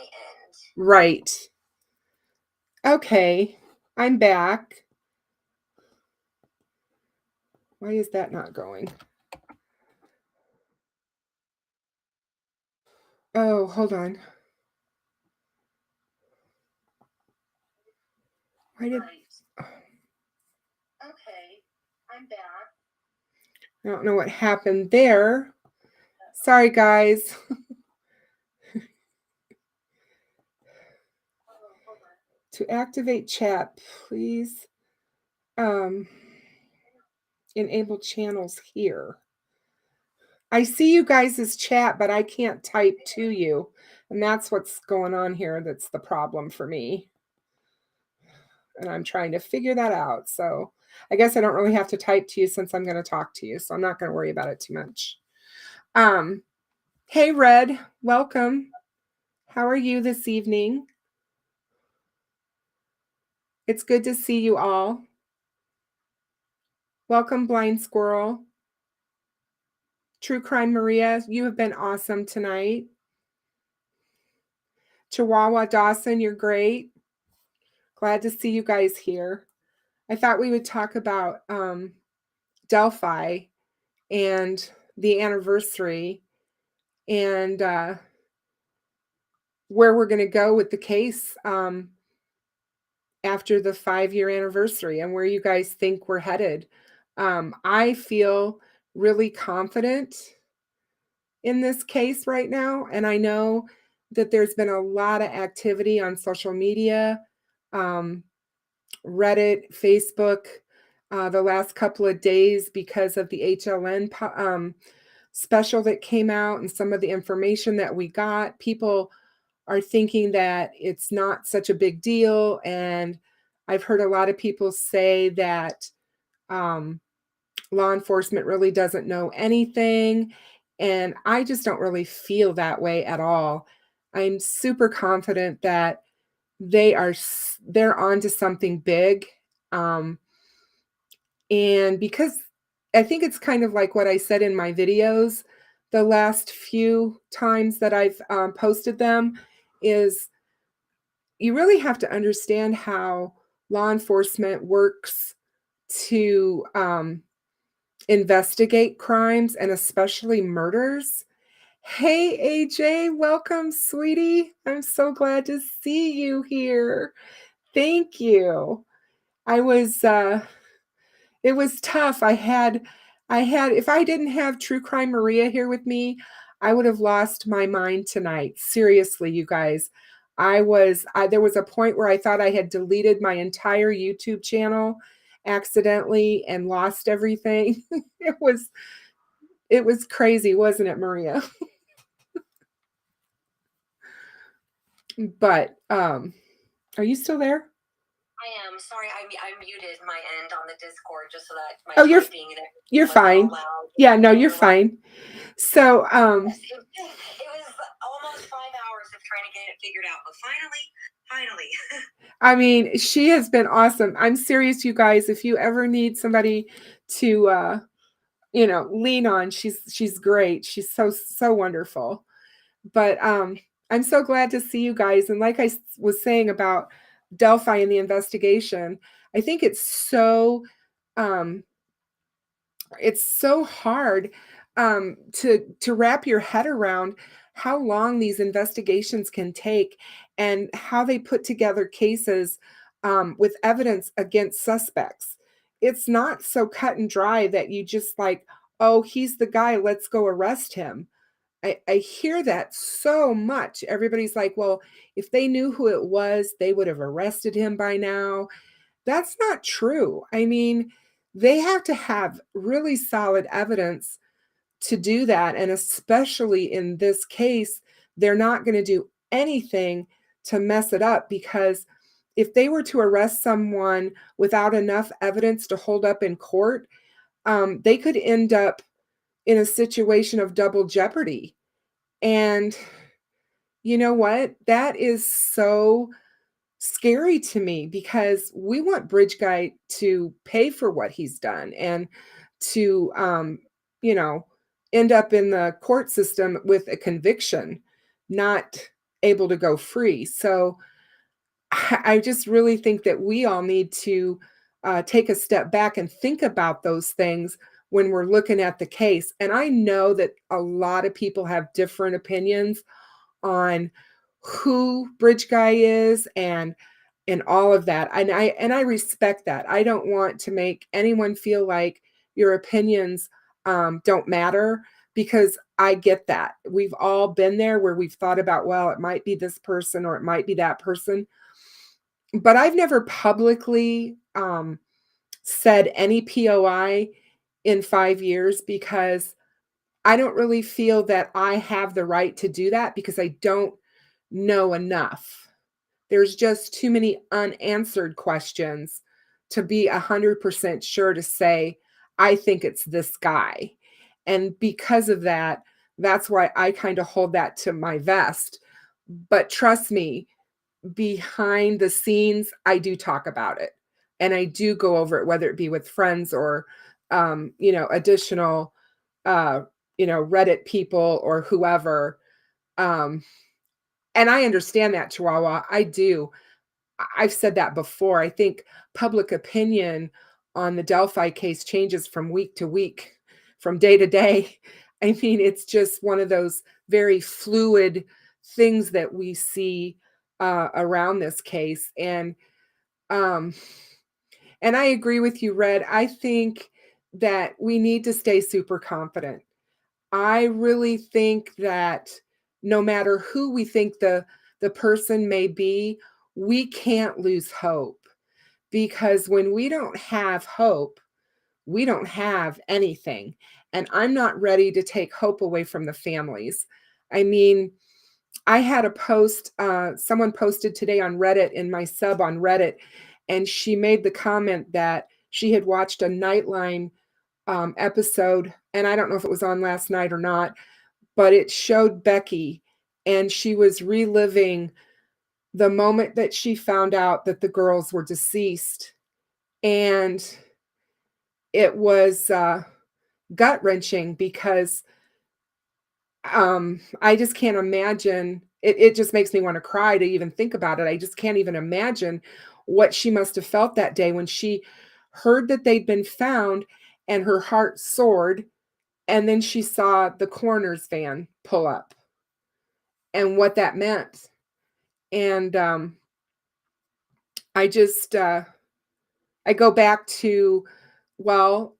end. Right. Okay. I'm back. Why is that not going? Oh, hold on. Why did... Okay, I'm back. I don't know what happened there. Sorry, guys. To activate chat, please enable channels here. I see you guys' chat, but I can't type to you. And that's what's going on here. That's the problem for me. And I'm trying to figure that out. So I guess I don't really have to type to you since I'm going to talk to you. So I'm not going to worry about it too much. Hey, Red, welcome. How are you this evening? It's good to see you all. Welcome, Blind Squirrel. True Crime Maria, you have been awesome tonight. Chihuahua Dawson, you're great. Glad to see you guys here. I thought we would talk about Delphi and the anniversary and where we're going to go with the case after the 5-year anniversary and where you guys think we're headed. I feel really confident in this case right now, and I know that there's been a lot of activity on social media, Reddit, Facebook, the last couple of days because of the HLN special that came out and some of the information that we got. People are thinking that it's not such a big deal, and I've heard a lot of people say that law enforcement really doesn't know anything, and I just don't really feel that way at all. I'm super confident that they're onto something big, and because I think it's kind of like what I said in my videos the last few times that I've posted them, is you really have to understand how law enforcement works to investigate crimes and especially murders. Hey, AJ, welcome, sweetie. I'm so glad to see you here. Thank you. It was tough. If I didn't have True Crime Maria here with me, I would have lost my mind tonight. Seriously, you guys. There was a point where I thought I had deleted my entire YouTube channel accidentally and lost everything. It was crazy, wasn't it, Maria? But are you still there? I am. Sorry, I muted my end on the Discord just so that my typing and you're fine. Yeah, no, you're fine. So it was almost 5 hours of trying to get it figured out, but finally. I mean, she has been awesome. I'm serious, you guys. If you ever need somebody to lean on, she's great. She's so wonderful. But I'm so glad to see you guys. And like I was saying about Delphi and the investigation, I think it's so hard to wrap your head around how long these investigations can take and how they put together cases with evidence against suspects. It's not so cut and dry that you just like, oh, he's the guy, let's go arrest him. I hear that so much. Everybody's like, well, if they knew who it was, they would have arrested him by now. That's not true. I mean, they have to have really solid evidence to do that. And especially in this case, they're not going to do anything to mess it up, because if they were to arrest someone without enough evidence to hold up in court, they could end up in a situation of double jeopardy. And you know what? That is so scary to me, because we want Bridge Guy to pay for what he's done and to, end up in the court system with a conviction, not able to go free. So I just really think that we all need to take a step back and think about those things when we're looking at the case. And I know that a lot of people have different opinions on who Bridge Guy is and all of that. And I respect that. I don't want to make anyone feel like your opinions don't matter, because I get that. We've all been there where we've thought about, well, it might be this person or it might be that person. But I've never publicly said any POI in 5 years, because I don't really feel that I have the right to do that, because I don't know enough. There's just too many unanswered questions to be 100% sure to say, I think it's this guy. And because of that, that's why I kind of hold that to my vest. But trust me, behind the scenes, I do talk about it. And I do go over it, whether it be with friends or, additional, uh, Reddit people or whoever. Um, and I understand that, Chihuahua. I do. I've said that before. I think public opinion on the Delphi case changes from week to week, from day to day. I mean, it's just one of those very fluid things that we see around this case. Um, and I agree with you, Red. I think that we need to stay super confident. I really think that no matter who we think the person may be, we can't lose hope, because when we don't have hope, we don't have anything. And I'm not ready to take hope away from the families. I mean, I had a post, someone posted today on Reddit, in my sub on Reddit, and she made the comment that she had watched a Nightline episode, and I don't know if it was on last night or not, but it showed Becky, and she was reliving the moment that she found out that the girls were deceased. And it was gut wrenching, because I just can't imagine. It just makes me want to cry to even think about it. I just can't even imagine what she must have felt that day when she heard that they'd been found, and her heart soared. And then she saw the coroner's van pull up, and what that meant. And I just I go back to, well,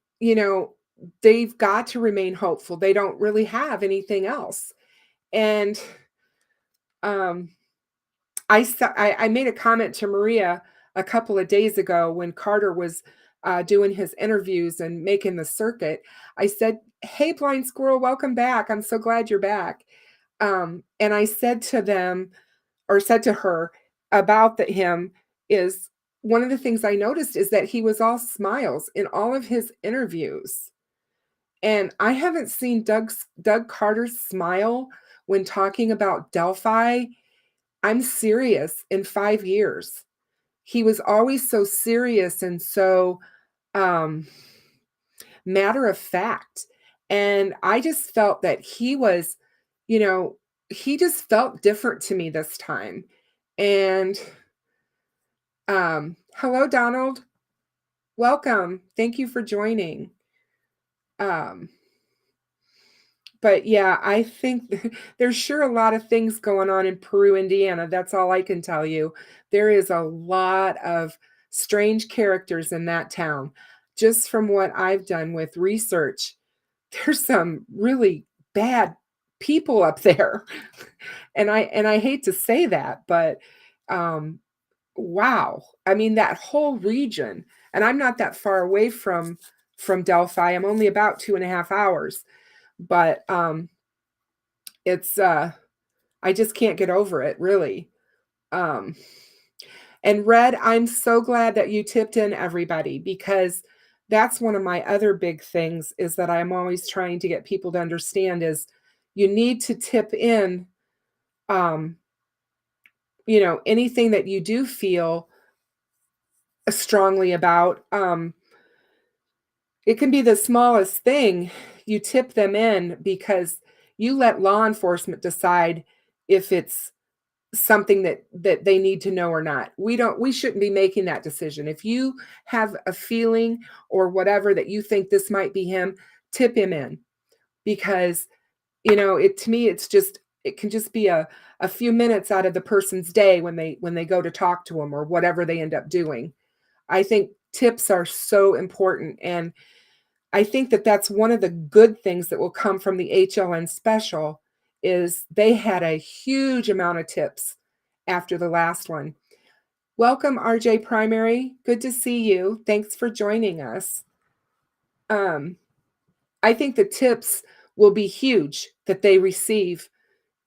they've got to remain hopeful. They don't really have anything else. And um I made a comment to Maria a couple of days ago when Carter was doing his interviews and making the circuit. I said, "Hey, Blind Squirrel, welcome back. I'm so glad you're back." And I said to them, or said to her about him, is one of the things I noticed is that he was all smiles in all of his interviews. And I haven't seen Doug Carter smile when talking about Delphi. I'm serious, in 5 years. He was always so serious and so um, matter of fact. And I just felt that you know, he just felt different to me this time. And hello, Donald. Welcome. Thank you for joining. Um, but yeah, I think there's sure a lot of things going on in Peru, Indiana. That's all I can tell you. There is a lot of strange characters in that town. Just from what I've done with research, there's some really bad people up there. And I hate to say that, but um wow. I mean, that whole region, and I'm not that far away from Delphi. I'm only about 2.5 hours, but it's I just can't get over it, really. Um and Red, I'm so glad that you tipped in everybody, because that's one of my other big things, is that I'm always trying to get people to understand is you need to tip in um anything that you do feel strongly about. It can be the smallest thing. You tip them in, because you let law enforcement decide if it's something that they need to know or not. We shouldn't be making that decision. If you have a feeling or whatever that you think this might be him, tip him in, because it to me it can just be a few minutes out of the person's day when they go to talk to him or whatever they end up doing. I think tips are so important, and I think that that's one of the good things that will come from the HLN special is they had a huge amount of tips after the last one. Welcome, RJ Primary. Good to see you. Thanks for joining us. Um, I think the tips will be huge that they receive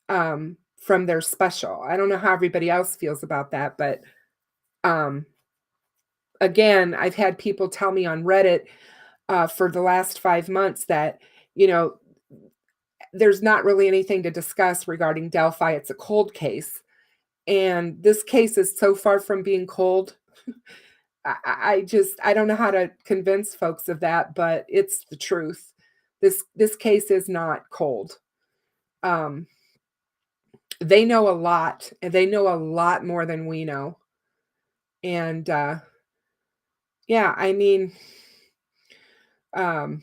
from their special. I don't know how everybody else feels about that, but um, again, I've had people tell me on Reddit for the last 5 months that, you know, there's not really anything to discuss regarding Delphi. It's a cold case. And this case is so far from being cold. I don't know how to convince folks of that, but it's the truth. This case is not cold. Um, they know a lot, and they know a lot more than we know. And yeah, I mean, um,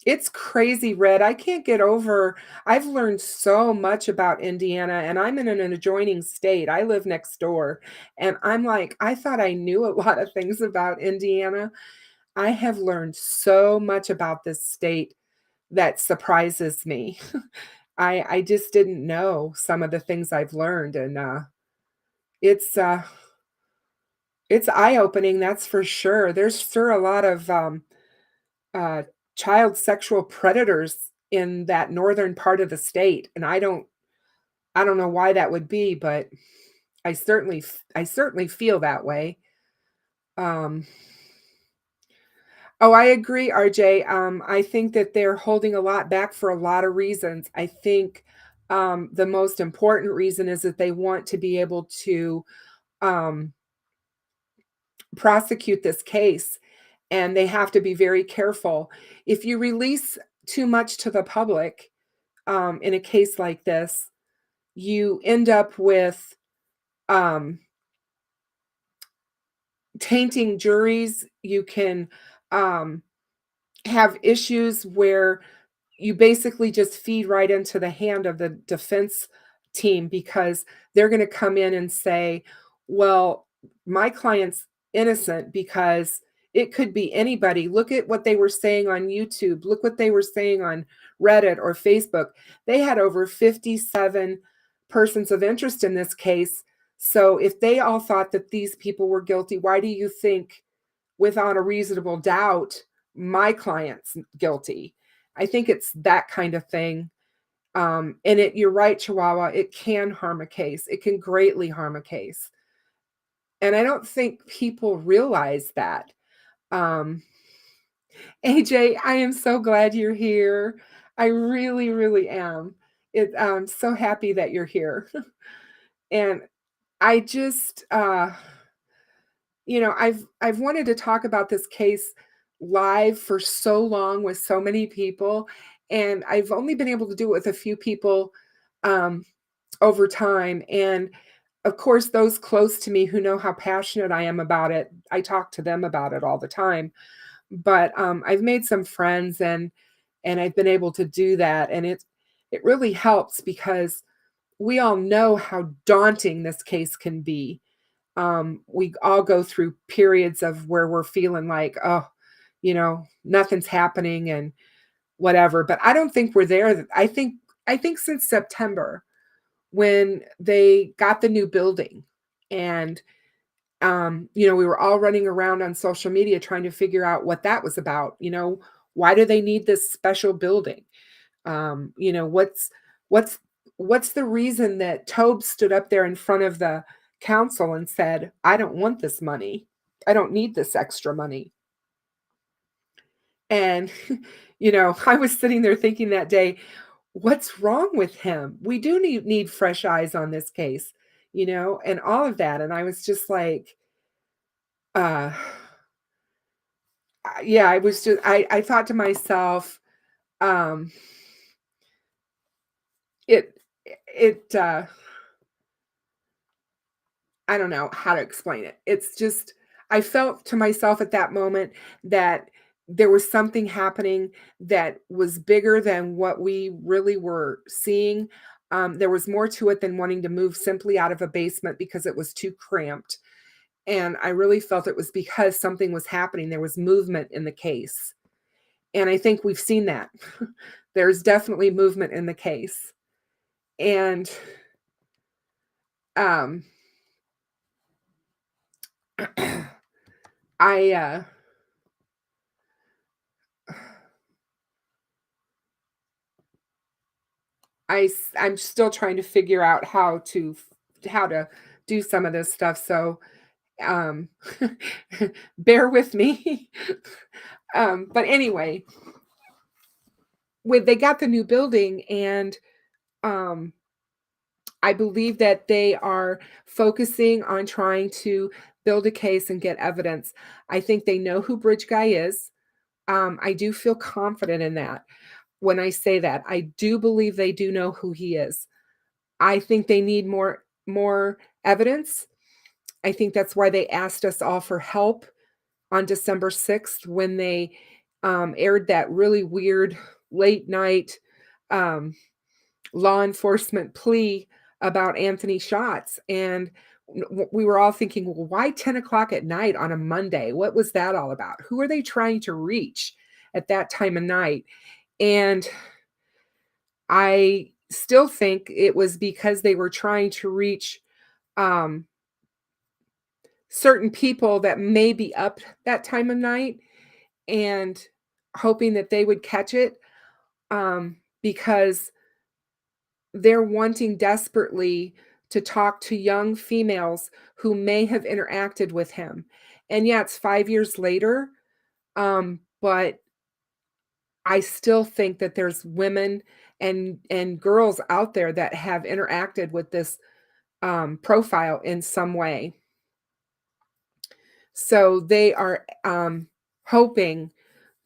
it's crazy, Red. I can't get over I've learned so much about Indiana, and I'm in an adjoining state. I live next door, and I'm like, I thought I knew a lot of things about Indiana. I have learned so much about this state that surprises me. I just didn't know some of the things I've learned, and it's uh it's eye-opening, that's for sure. There's sure a lot of uh, child sexual predators in that northern part of the state, and I don't know why that would be, but I certainly feel that way. Um, oh, I agree, RJ. I think that they're holding a lot back for a lot of reasons. I think the most important reason is that they want to be able to um, prosecute this case, and they have to be very careful. If you release too much to the public, in a case like this, you end up with um, tainting juries. You can um, have issues where you basically just feed right into the hand of the defense team because they're going to come in and say, well, my client's innocent because it could be anybody. Look at what they were saying on YouTube. Look what they were saying on Reddit or Facebook. They had over 57 persons of interest in this case. So if they all thought that these people were guilty, why do you think, without a reasonable doubt, my client's guilty? I think it's that kind of thing. And you're right, Chihuahua, it can harm a case. It can greatly harm a case. And I don't think people realize that. Um, AJ, I am so glad you're here. I really, really am. I'm so happy that you're here. And I just, I've wanted to talk about this case live for so long with so many people, and I've only been able to do it with a few people um, over time. And of course, those close to me who know how passionate I am about it, I talk to them about it all the time. But I've made some friends, and I've been able to do that, and it really helps because we all know how daunting this case can be. We all go through periods of where we're feeling like, oh, nothing's happening and whatever. But I don't think we're there. I think since September, when they got the new building, and we were all running around on social media trying to figure out what that was about. Why do they need this special building? What's what's the reason that Tobe stood up there in front of the council and said, I don't want this money. I don't need this extra money. And, I was sitting there thinking that day, what's wrong with him? We do need fresh eyes on this case, and all of that. And I was just like, uh, yeah, I thought to myself, um, it, it, I don't know how to explain it. It's just I felt to myself at that moment that there was something happening that was bigger than what we really were seeing. There was more to it than wanting to move simply out of a basement because it was too cramped. And I really felt it was because something was happening. There was movement in the case. And I think we've seen that. There's definitely movement in the case. And um I I'm still trying to figure out how to do some of this stuff. So um bear with me. But anyway, when they got the new building and um I believe that they are focusing on trying to build a case and get evidence. I think they know who Bridge Guy is. I do feel confident in that. When I say that, I do believe they do know who he is. I think they need more evidence. I think that's why they asked us all for help on December 6th when they aired that really weird late night um, law enforcement plea about Anthony Shots. And we were all thinking, well, why 10 o'clock at night on a Monday? What was that all about? Who are they trying to reach at that time of night? And I still think it was because they were trying to reach um, certain people that may be up that time of night and hoping that they would catch it because they're wanting desperately to talk to young females who may have interacted with him. And yeah, it's 5 years later, but I still think that there's women and girls out there that have interacted with this profile in some way. So they are hoping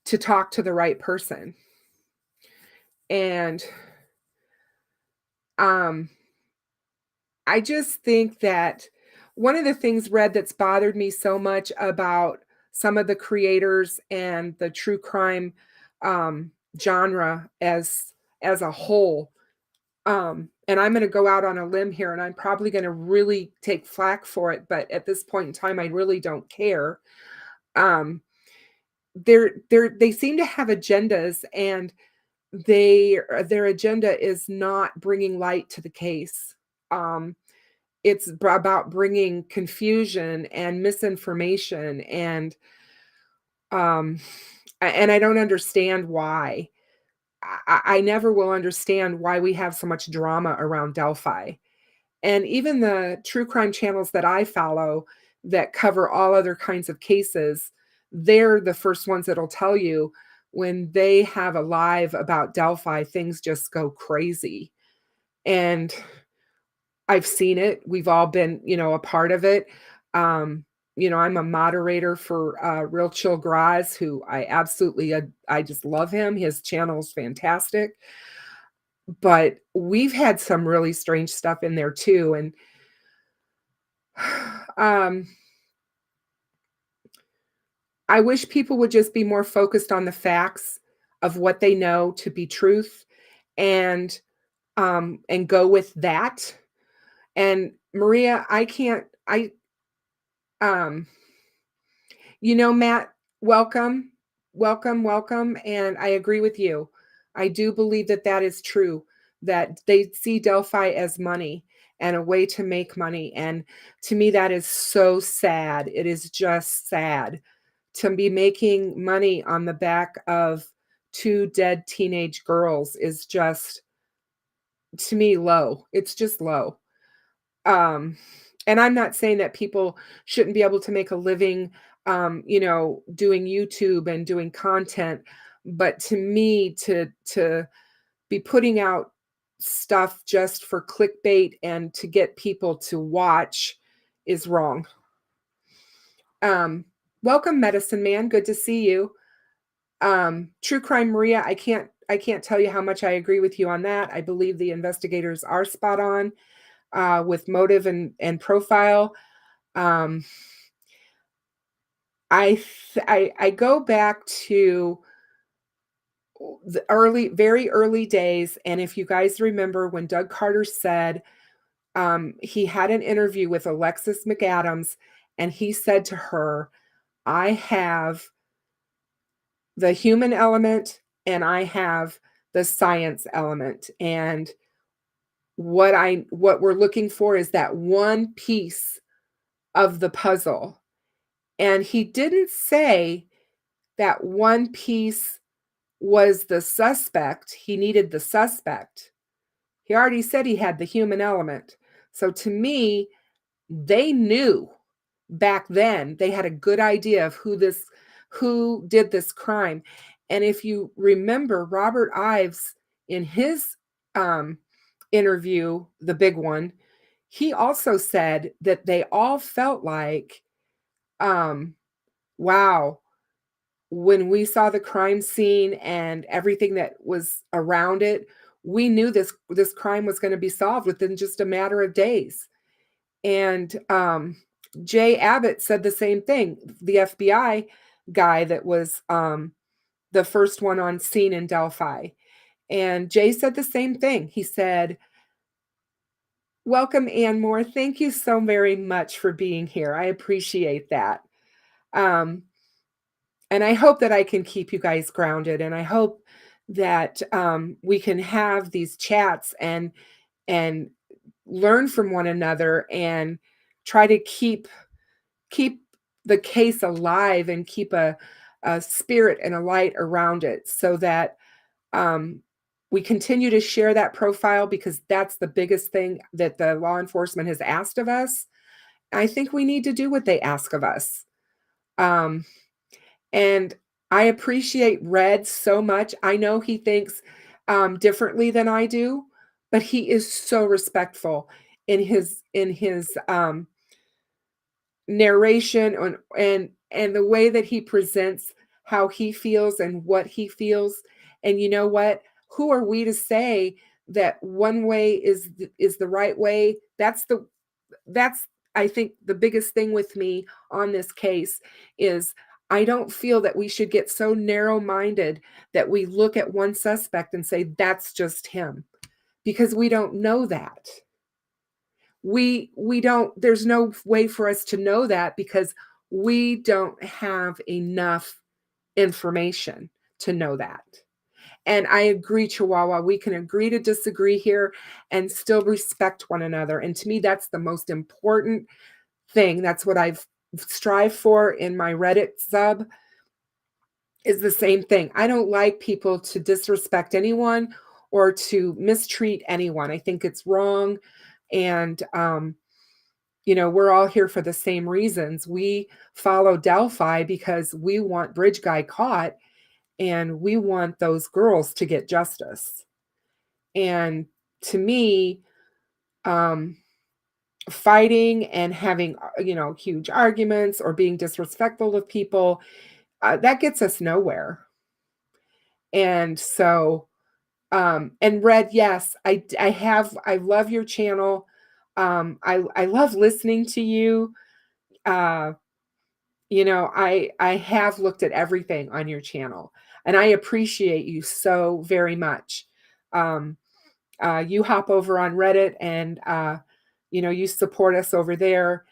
to talk to the right person. And um, I just think that one of the things, Red, that's bothered me so much about some of the creators and the true crime genre as a whole, and I'm going to go out on a limb here, and I'm probably going to really take flack for it, but at this point in time, I really don't care. Um, they seem to have agendas, and their agenda is not bringing light to the case. It's about bringing confusion and misinformation, and um, and I don't understand why. I never will understand why we have so much drama around Delphi. And even the true crime channels that I follow that cover all other kinds of cases, they're the first ones that'll tell you when they have a live about Delphi, things just go crazy. And I've seen it. We've all been, a part of it. Um, I'm a moderator for Real Chill Graz, who I absolutely, I just love him. His channel is fantastic. But we've had some really strange stuff in there too. And um, I wish people would just be more focused on the facts of what they know to be truth and go with that. And Maria, I can't I um Matt, welcome. Welcome, welcome, and I agree with you. I do believe that that is true, that they see Delphi as money and a way to make money, and to me, that is so sad. It is just sad to be making money on the back of 2 dead teenage girls is just, to me, low. It's just low. Um, and I'm not saying that people shouldn't be able to make a living, doing YouTube and doing content, but to me, to be putting out stuff just for clickbait and to get people to watch is wrong. Welcome, Medicine Man. Good to see you. True Crime Maria, I can't can't tell you how much I agree with you on that. I believe the investigators are spot on with motive and profile. Um, I go back to the very early days, and if you guys remember when Doug Carter said he had an interview with Alexis McAdams, and he said to her, "I have the human element and I have the science element, and what we're looking for is that one piece of the puzzle." And he didn't say that one piece was the suspect. He needed the suspect. He already said he had the human element. So to me, they knew back then, they had a good idea of who did this crime. And if you remember Robert Ives in his um, interview, the big one, he also said that they all felt like, um, wow, when we saw the crime scene and everything that was around it, we knew this crime was going to be solved within just a matter of days. And Jay Abbott said the same thing. The FBI guy that was the first one on scene in Delphi. And Jay said the same thing. He said, "Welcome, Ann Moore. Thank you so very much for being here. I appreciate that." Um, and I hope that I can keep you guys grounded. And I hope that we can have these chats and learn from one another and try to keep the case alive and keep a spirit and a light around it so that um, we continue to share that profile, because that's the biggest thing that the law enforcement has asked of us. I think we need to do what they ask of us. Um, and I appreciate Red so much. I know he thinks differently than I do, but he is so respectful in his narration and the way that he presents how he feels and what he feels. And you know what? Who are we to say that one way is the right way? That's I think the biggest thing with me on this case is I don't feel that we should get so narrow-minded that we look at one suspect and say that's just him, because we don't know that. We don't, there's no way for us to know that because we don't have enough information to know that. And I agree, Chihuahua, we can agree to disagree here and still respect one another. And to me, that's the most important thing. That's what I've strived for in my Reddit sub, is the same thing. I don't like people to disrespect anyone or to mistreat anyone. I think it's wrong. And we're all here for the same reasons. We follow Delphi because we want Bridge Guy caught and we want those girls to get justice. And to me, fighting and having, huge arguments or being disrespectful of people, that gets us nowhere. And so, and Red, yes, I love your channel. I love listening to you. Uh, I have looked at everything on your channel, and I appreciate you so very much. Um, you hop over on Reddit and you support us over there,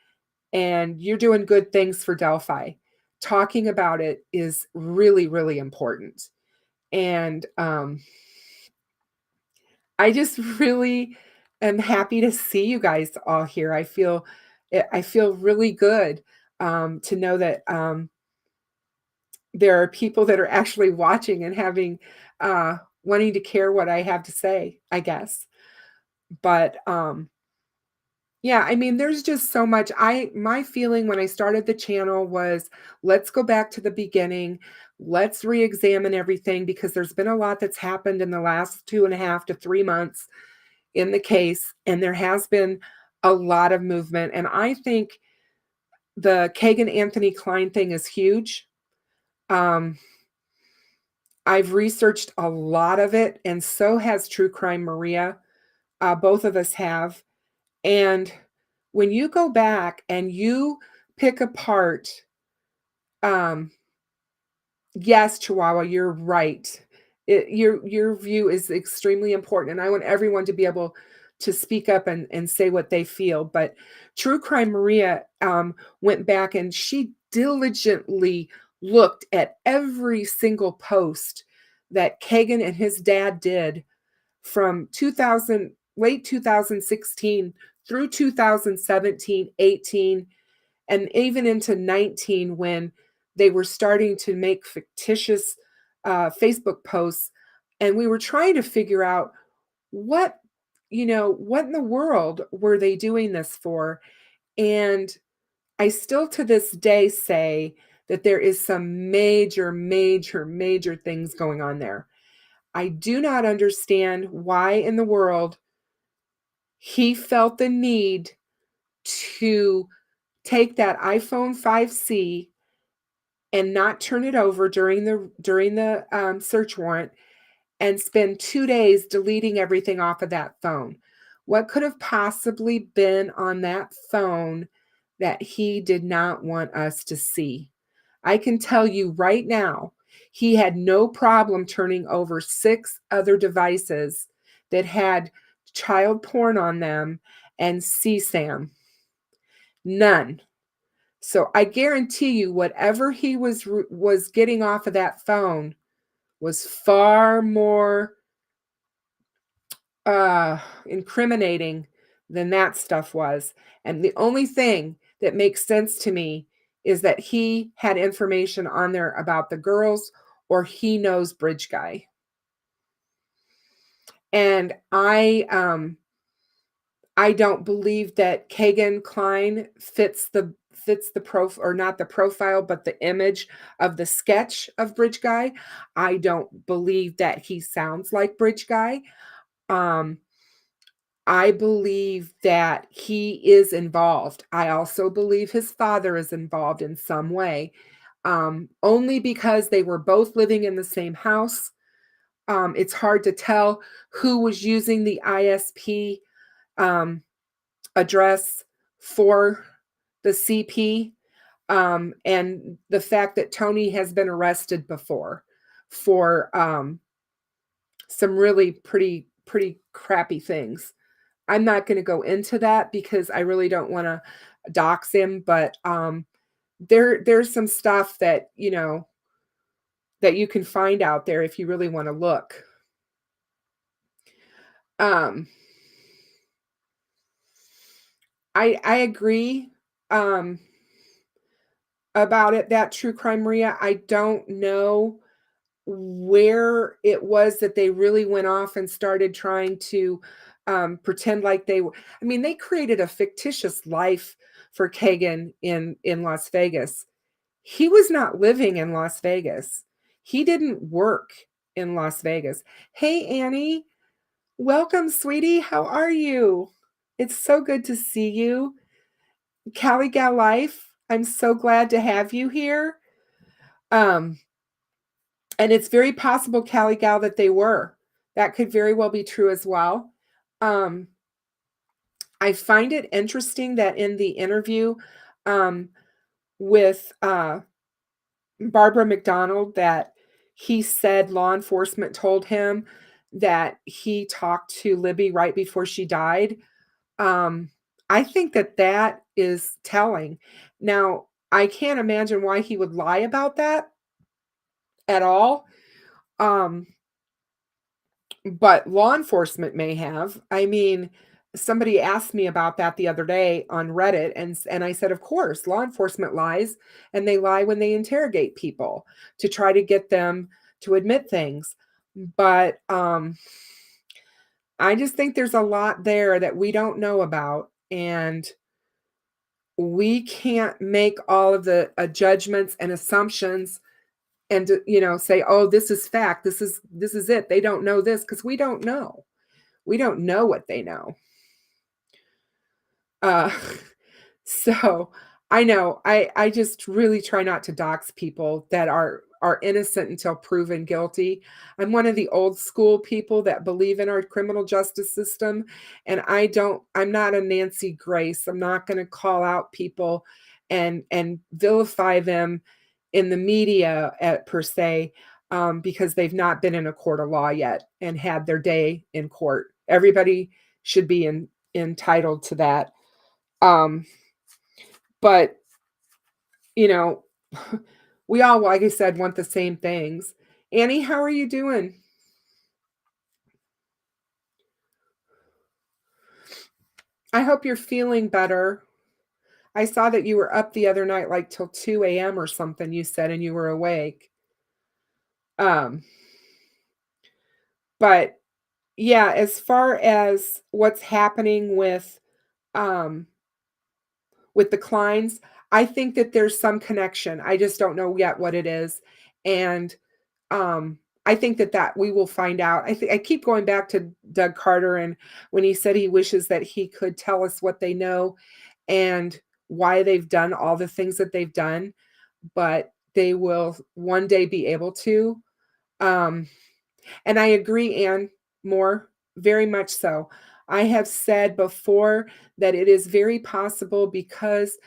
and you're doing good things for Delphi. Talking about it is really, really important. And I just really am happy to see you guys all here. I feel really good to know that there are people that are actually watching and having wanting to care what I have to say, I guess. But yeah, I mean, there's just so much. My feeling when I started the channel was, let's go back to the beginning. Let's re-examine everything, because there's been a lot that's happened in the last 2.5 to 3 months in the case, and there has been a lot of movement. And I think the Kagan Anthony Klein thing is huge. Um, I've researched a lot of it, and so has True Crime Maria. Both of us have. And when you go back and you pick apart, um, yes, Chihuahua, you're right. Your view is extremely important, and I want everyone to be able to speak up and say what they feel. But True Crime Maria went back and she diligently looked at every single post that Kagan and his dad did from 2000, late 2016 through 2017, 18, and even into 19 when they were starting to make fictitious Facebook posts. And we were trying to figure out what, what in the world were they doing this for? And I still to this day say that there is some major, major, major things going on there. I do not understand why in the world he felt the need to take that iPhone 5C and not turn it over during the search warrant and spend 2 days deleting everything off of that phone. What could have possibly been on that phone that he did not want us to see? I can tell you right now, he had no problem turning over 6 other devices that had child porn on them and CSAM. None. So I guarantee you whatever he was getting off of that phone was far more incriminating than that stuff was. And the only thing that makes sense to me is that he had information on there about the girls or he knows Bridge Guy. And I don't believe that Kagan Klein fits the profile, or not the profile, but the image of the sketch of Bridge Guy. I don't believe that he sounds like Bridge Guy. Um, I believe that he is involved. I also believe his father is involved in some way, only because they were both living in the same house. It's hard to tell who was using the ISP um, address for the CP, and the fact that Tony has been arrested before for some really pretty crappy things. I'm not going to go into that because I really don't want to dox him, but there's some stuff that that you can find out there if you really want to look. Um, I agree about it. That True Crime Maria, I don't know where it was that they really went off and started trying to pretend like they were. I mean, they created a fictitious life for Kagan in Las Vegas. He was not living in Las Vegas. He didn't work in Las Vegas. Hey, Annie, welcome, sweetie. How are you? It's so good to see you. Cali Gal Life, I'm so glad to have you here. Um, And it's very possible, Cali Gal, that they were. That could very well be true as well. Um, I find it interesting that in the interview with Barbara McDonald, that he said law enforcement told him that he talked to Libby right before she died. Um, I think that that is telling. Now, I can't imagine why he would lie about that at all. Um, But law enforcement may have. I mean, somebody asked me about that the other day on Reddit, and I said, "Of course, law enforcement lies, and they lie when they interrogate people to try to get them to admit things." But I just think there's a lot there that we don't know about, and we can't make all of the judgments and assumptions and say, "Oh, this is fact. This is it. They don't know this," because we don't know. We don't know what they know. Uh, so I know. I just really try not to dox people that are innocent until proven guilty. I'm one of the old school people that believe in our criminal justice system, and I'm not a Nancy Grace. I'm not going to call out people and vilify them in the media per se, because they've not been in a court of law yet and had their day in court. Everybody should be entitled to that. Um, but you know, we all, like I said, want the same things. Annie, how are you doing? I hope you're feeling better. I saw that you were up the other night, like till 2 a.m. or something, you said, and you were awake. Um, but yeah, as far as what's happening um, with the Kleins, I think that there's some connection. I just don't know yet what it is. And Um, I think that we will find out. I keep going back to Doug Carter and when he said he wishes that he could tell us what they know and why they've done all the things that they've done, but they will one day be able to. Um, and I agree, Anne Moore, very much so. I have said before that it is very possible because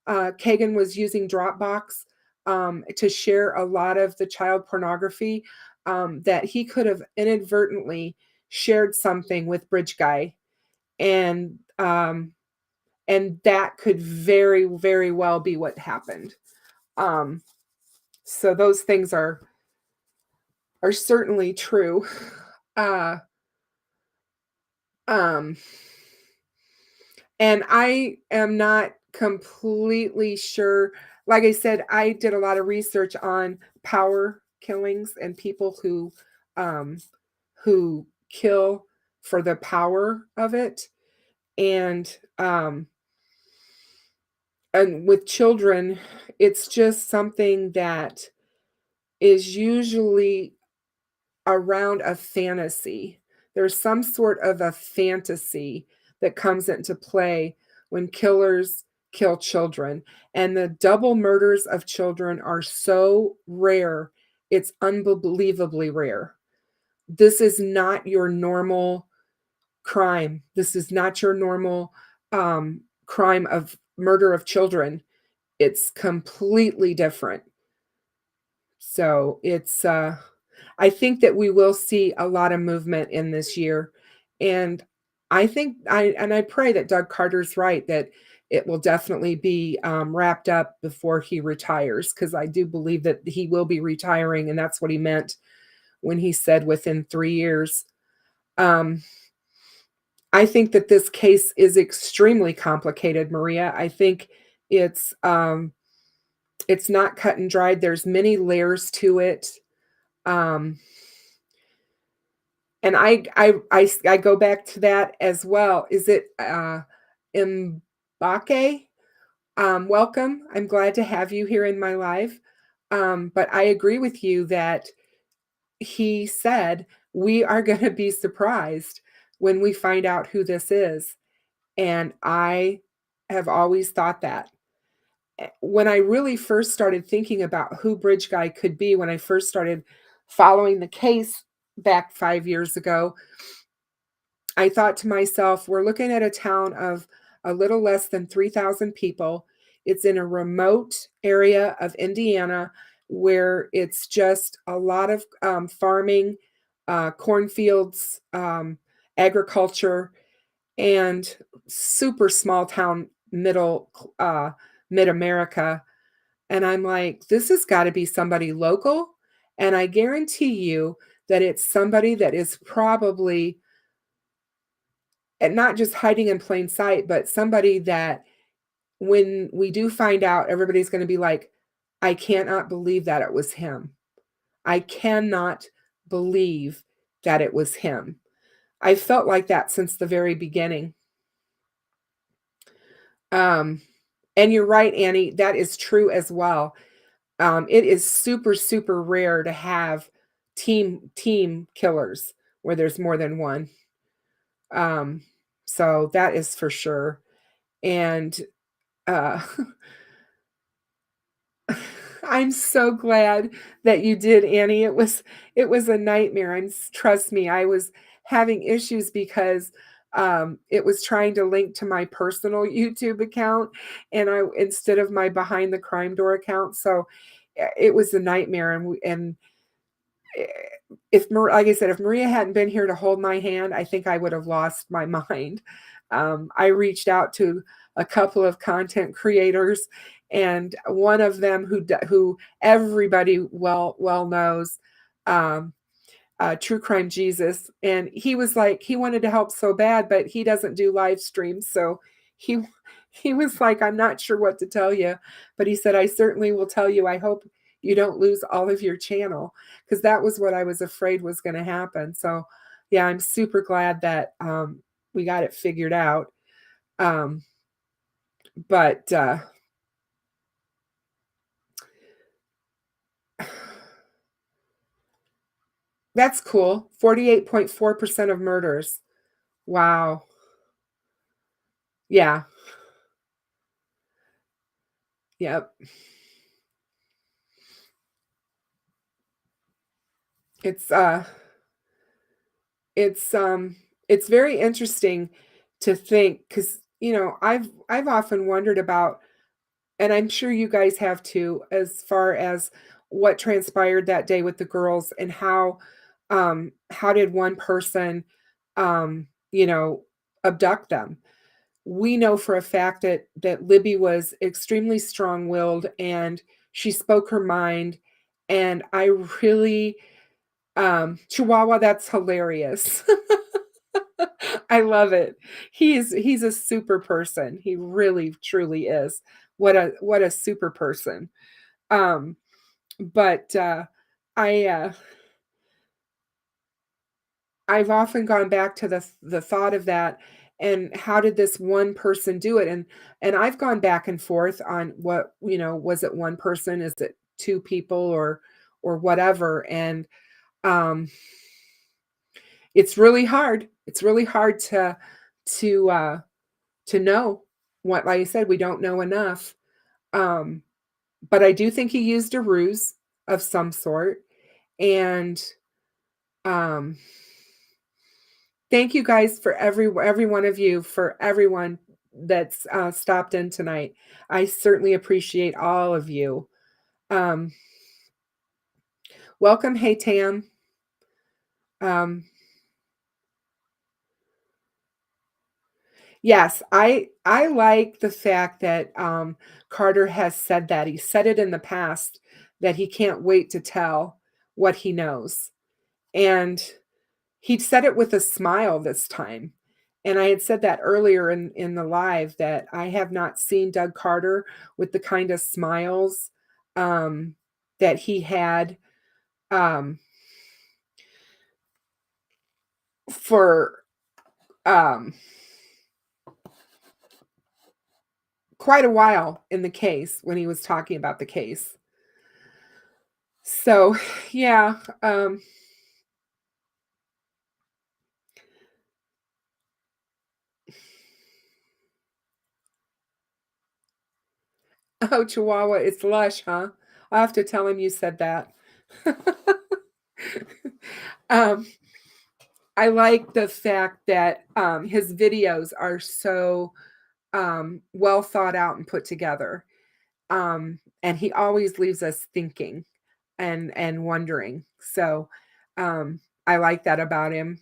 Kagan was using Dropbox to share a lot of the child pornography, that he could have inadvertently shared something with Bridge Guy, and and that could very, very well be what happened. Um, so those things are certainly true. Uh, um, And I am not completely sure. Like I said, I did a lot of research on power killings and people um who kill for the power of it. And and with children, it's just something that is usually around a fantasy. There's some sort of a fantasy that comes into play when killers kill children. And the double murders of children are so rare, it's unbelievably rare. This is not your normal crime. This is not your normal crime of murder of children. It's completely different. So I think that we will see a lot of movement in this year. And I pray that Doug Carter's right, that it will definitely be wrapped up before he retires, because I do believe that he will be retiring, and that's what he meant when he said within 3 years. Um, I think that this case is extremely complicated, Maria. I think it's um, it's not cut and dried. There's many layers to it. Um, And I go back to that as well. Is it, Mbake? Welcome. I'm glad to have you here in my life. But I agree with you that he said, "We are gonna be surprised when we find out who this is." And I have always thought that. When I really first started thinking about who Bridge Guy could be, when I first started following the case back 5 years ago, I thought to myself, we're looking at a town of a little less than 3,000 people. It's in a remote area of Indiana where it's just a lot of farming, cornfields, agriculture, and super small town mid America. And I'm like, this has got to be somebody local. And I guarantee you that it's somebody that is probably, and not just hiding in plain sight, but somebody that when we do find out, everybody's gonna be like, "I cannot believe that it was him. I cannot believe that it was him." I felt like that since the very beginning. Um, and you're right, Annie, that is true as well. It is super, super rare to have team killers where there's more than one. Um, so that is for sure. And, uh I'm so glad that you did, Annie. It was a nightmare. Trust me, I was having issues because it was trying to link to my personal YouTube account and I instead of my behind the crime door account. So it was a nightmare and eh, if like I said, if Maria hadn't been here to hold my hand, I think I would have lost my mind. I reached out to a couple of content creators, and one of them who everybody well knows, um, True Crime Jesus, and he was like he wanted to help so bad, but he doesn't do live streams, so he he was like, I'm not sure what to tell you, but he said, I certainly will tell you. I hope you don't lose all of your channel because that was what I was afraid was going to happen. So, yeah, I'm super glad that we got it figured out. Um, but that's cool. 48.4% of murders. Wow. Yeah. Yep. It's uh it's it's very interesting to think because I've often wondered about, and I'm sure you guys have too, as far as what transpired that day with the girls and how did one person you know abduct them. We know for a fact that Libby was extremely strong-willed and she spoke her mind, and I really Chihuahua, that's hilarious. I love it. He's a super person. He really truly is. What a super person. Um, but I I've often gone back to the thought of that and how did this one person do it? And I've gone back and forth on was it one person? Is it two people or whatever? And um it's really hard. It's really hard to to know what, like I said, we don't know enough. Um, but I do think he used a ruse of some sort. And um, thank you guys for every one of you, for everyone that's stopped in tonight. I certainly appreciate all of you. Um, welcome, hey Tam. Um, Yes, I like the fact that, Carter has said that. He said it in the past that he can't wait to tell what he knows, and he said it with a smile this time, and I had said that earlier in the live that I have not seen Doug Carter with the kind of smiles, that he had, um, for, um, quite a while in the case when he was talking about the case. So, yeah, oh, Chihuahua, it's lush, huh? I'll have to tell him you said that. Um, I like the fact that, his videos are so, well thought out and put together. And he always leaves us thinking and wondering. So, I like that about him.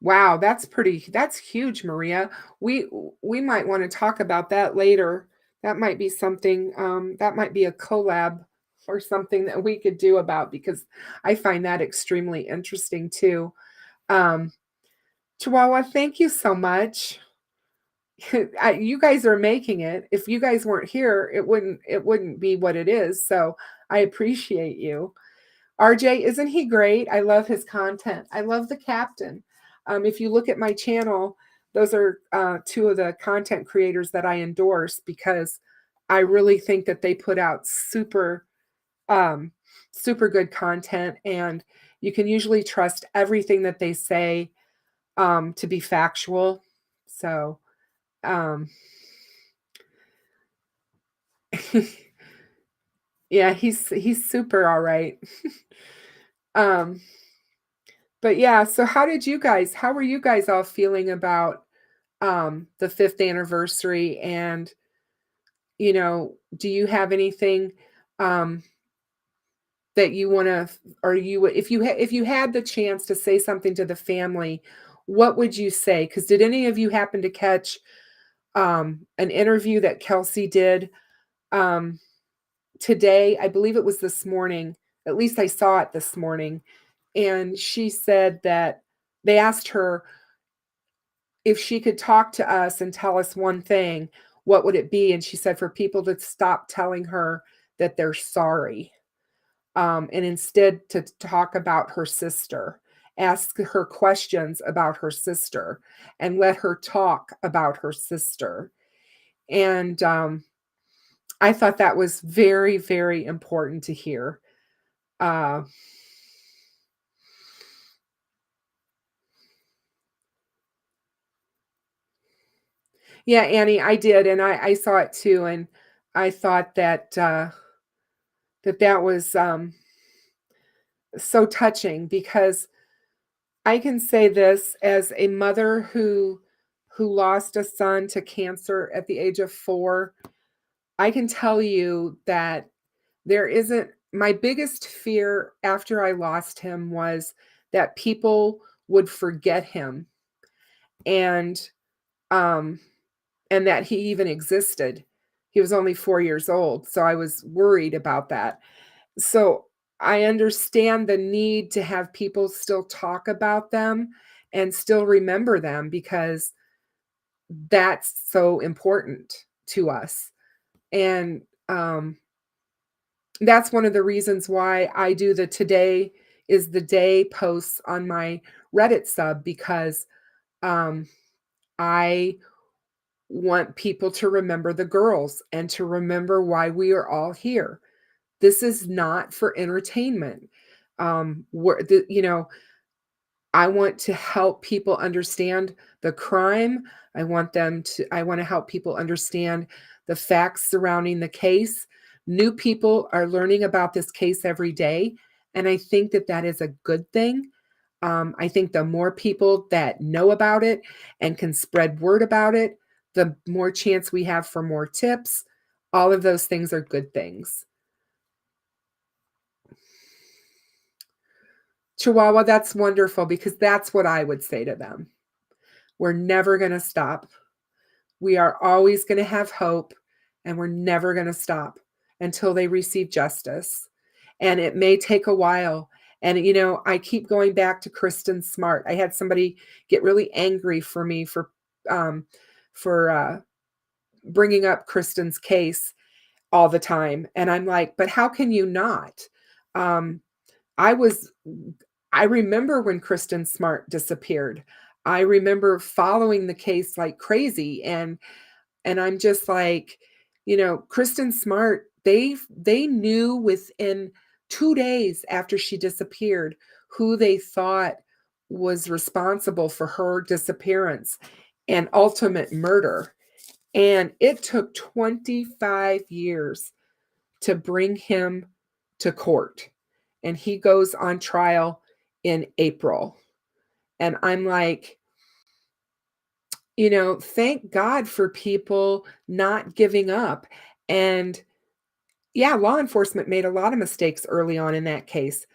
Wow, that's huge, Maria. We we might want to talk about that later. That might be something, that might be a collab or something that we could do about because I find that extremely interesting too. Um, Chihuahua, thank you so much. You guys are making it. If you guys weren't here, it wouldn't be what it is. So I appreciate you. RJ, isn't he great? I love his content. I love the captain. If you look at my channel, those are two of the content creators that I endorse because I really think that they put out super super good content, and you can usually trust everything that they say, to be factual. So, um, yeah, he's super all right. Um, but yeah, so how were you guys all feeling about the 5th anniversary? And, do you have anything um that you want to, or if you had the chance to say something to the family, what would you say? Cuz did any of you happen to catch an interview that Kelsey did um today? I believe it was this morning. At least I saw it this morning. And she said that they asked her if she could talk to us and tell us one thing, what would it be? And she said for people to stop telling her that they're sorry, and instead to talk about her sister, ask her questions about her sister, and let her talk about her sister. And I thought that was very, very important to hear. Uh, yeah, Annie, I did, and I saw it too, and I thought that that was so touching because I can say this as a mother who lost a son to cancer at the age of 4. I can tell you that there isn't my biggest fear after I lost him was that people would forget him, and um and that he even existed. He was only 4 years old, so I was worried about that. So I understand the need to have people still talk about them and still remember them because that's so important to us. And that's one of the reasons why I do the today is the day posts on my Reddit sub because um, I want people to remember the girls and to remember why we are all here. This is not for entertainment. I want to help people understand the crime. I want to help people understand the facts surrounding the case. New people are learning about this case every day, and I think that that is a good thing. I think the more people that know about it and can spread word about it, the more chance we have for more tips. All of those things are good things. Chihuahua, that's wonderful because that's what I would say to them. We're never going to stop. We are always going to have hope, and we're never going to stop until they receive justice. And it may take a while. And, I keep going back to Kristen Smart. I had somebody get really angry for me um, for bringing up Kristen's case all the time. And I'm like, but how can you not? Um, I was I remember when Kristen Smart disappeared. I remember following the case like crazy, and I'm just like, Kristen Smart, they knew within 2 days after she disappeared who they thought was responsible for her disappearance and ultimate murder. And it took 25 years to bring him to court. And he goes on trial in April. And I'm like, thank God for people not giving up. And yeah, law enforcement made a lot of mistakes early on in that case.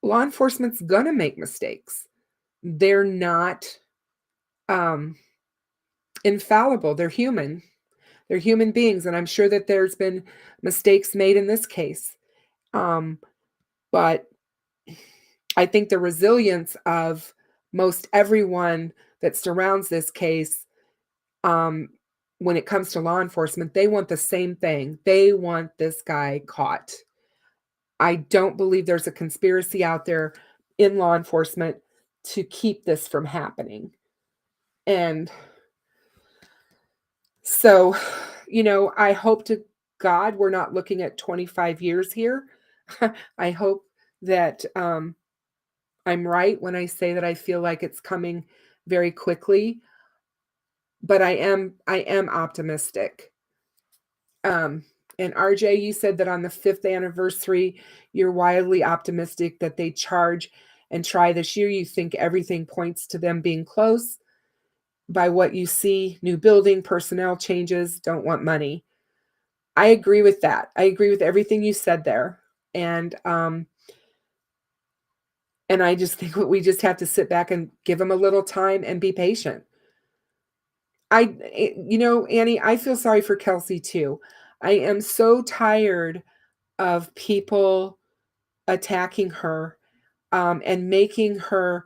Law enforcement's gonna make mistakes. They're not um, infallible. They're human. They're human beings, and I'm sure that there's been mistakes made in this case. Um, but I think the resilience of most everyone that surrounds this case, um, when it comes to law enforcement, they want the same thing. They want this guy caught. I don't believe there's a conspiracy out there in law enforcement to keep this from happening. And so, I hope to God we're not looking at 25 years here. I hope that I'm right when I say that I feel like it's coming very quickly, but I am optimistic. Um, and RJ, you said that on the fifth anniversary, you're wildly optimistic that they charge and try this year. You think everything points to them being close by what you see, new building, personnel changes, don't want money. I agree with that. I agree with everything you said there. And I just think we just have to sit back and give them a little time and be patient. Annie, I feel sorry for Kelsey too. I am so tired of people attacking her, and making her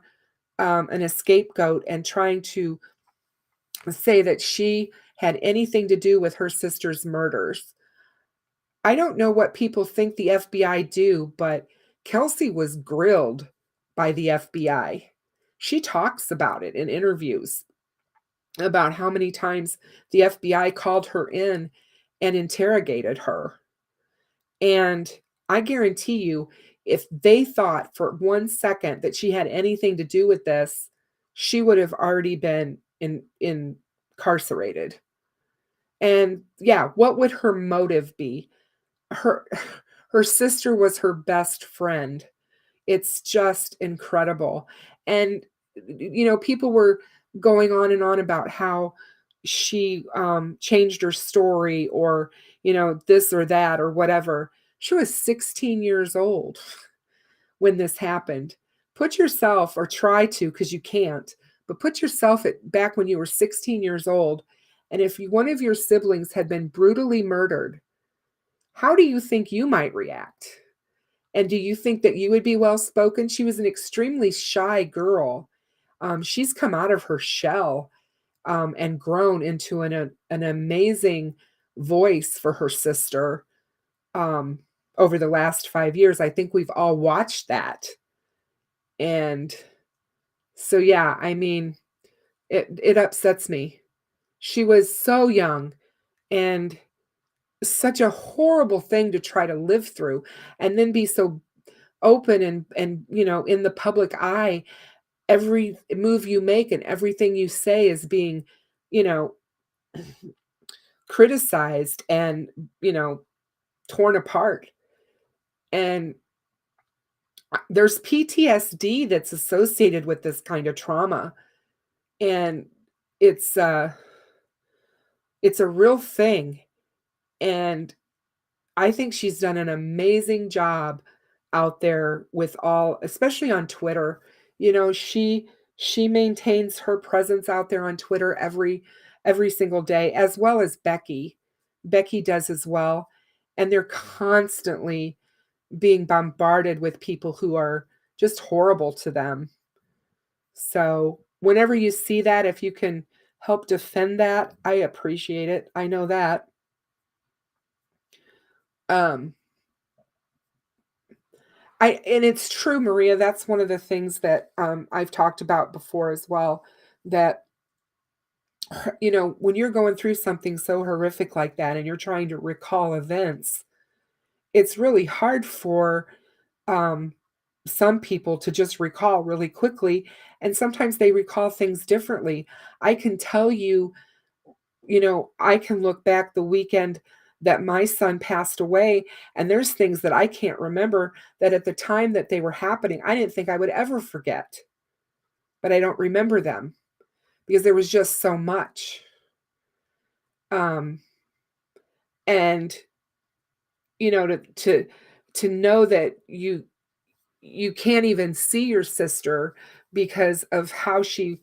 an scapegoat and trying to say that she had anything to do with her sister's murders. I don't know what people think the FBI do, but Kelsey was grilled by the FBI. She talks about it in interviews about how many times the FBI called her in and interrogated her. And I guarantee you, if they thought for 1 second that she had anything to do with this, she would have already been incarcerated. And yeah, what would her motive be? Her her sister was her best friend. It's just incredible. And people were going on and on about how she changed her story, or this or that or whatever. She was 16 years old when this happened. Put yourself, or try to, because you can't, but put yourself back when you were 16 years old, and if one of your siblings had been brutally murdered, how do you think you might react? And do you think that you would be well spoken? She was an extremely shy girl. She's come out of her shell, and grown into an amazing voice for her sister, um, over the last 5 years. I think we've all watched that. And so, yeah, I mean, it upsets me. She was so young, and such a horrible thing to try to live through, and then be so open and in the public eye. Every move you make and everything you say is being, you know, criticized and, torn apart. And there's PTSD that's associated with this kind of trauma. And it's it's a real thing. And I think she's done an amazing job out there with all, especially on Twitter. She maintains her presence out there on Twitter every single day, as well as Becky. Becky does as well. And they're constantly being bombarded with people who are just horrible to them. So, whenever you see that, if you can help defend that, I appreciate it. I know that. Um and it's true, Maria. That's one of the things that I've talked about before as well. That when you're going through something so horrific like that, and you're trying to recall events, it's really hard for um, some people to just recall really quickly, and sometimes they recall things differently. I can tell you, I can look back the weekend that my son passed away, and there's things that I can't remember that at the time that they were happening, I didn't think I would ever forget, but I don't remember them because there was just so much. Um, and to know that you can't even see your sister because of how she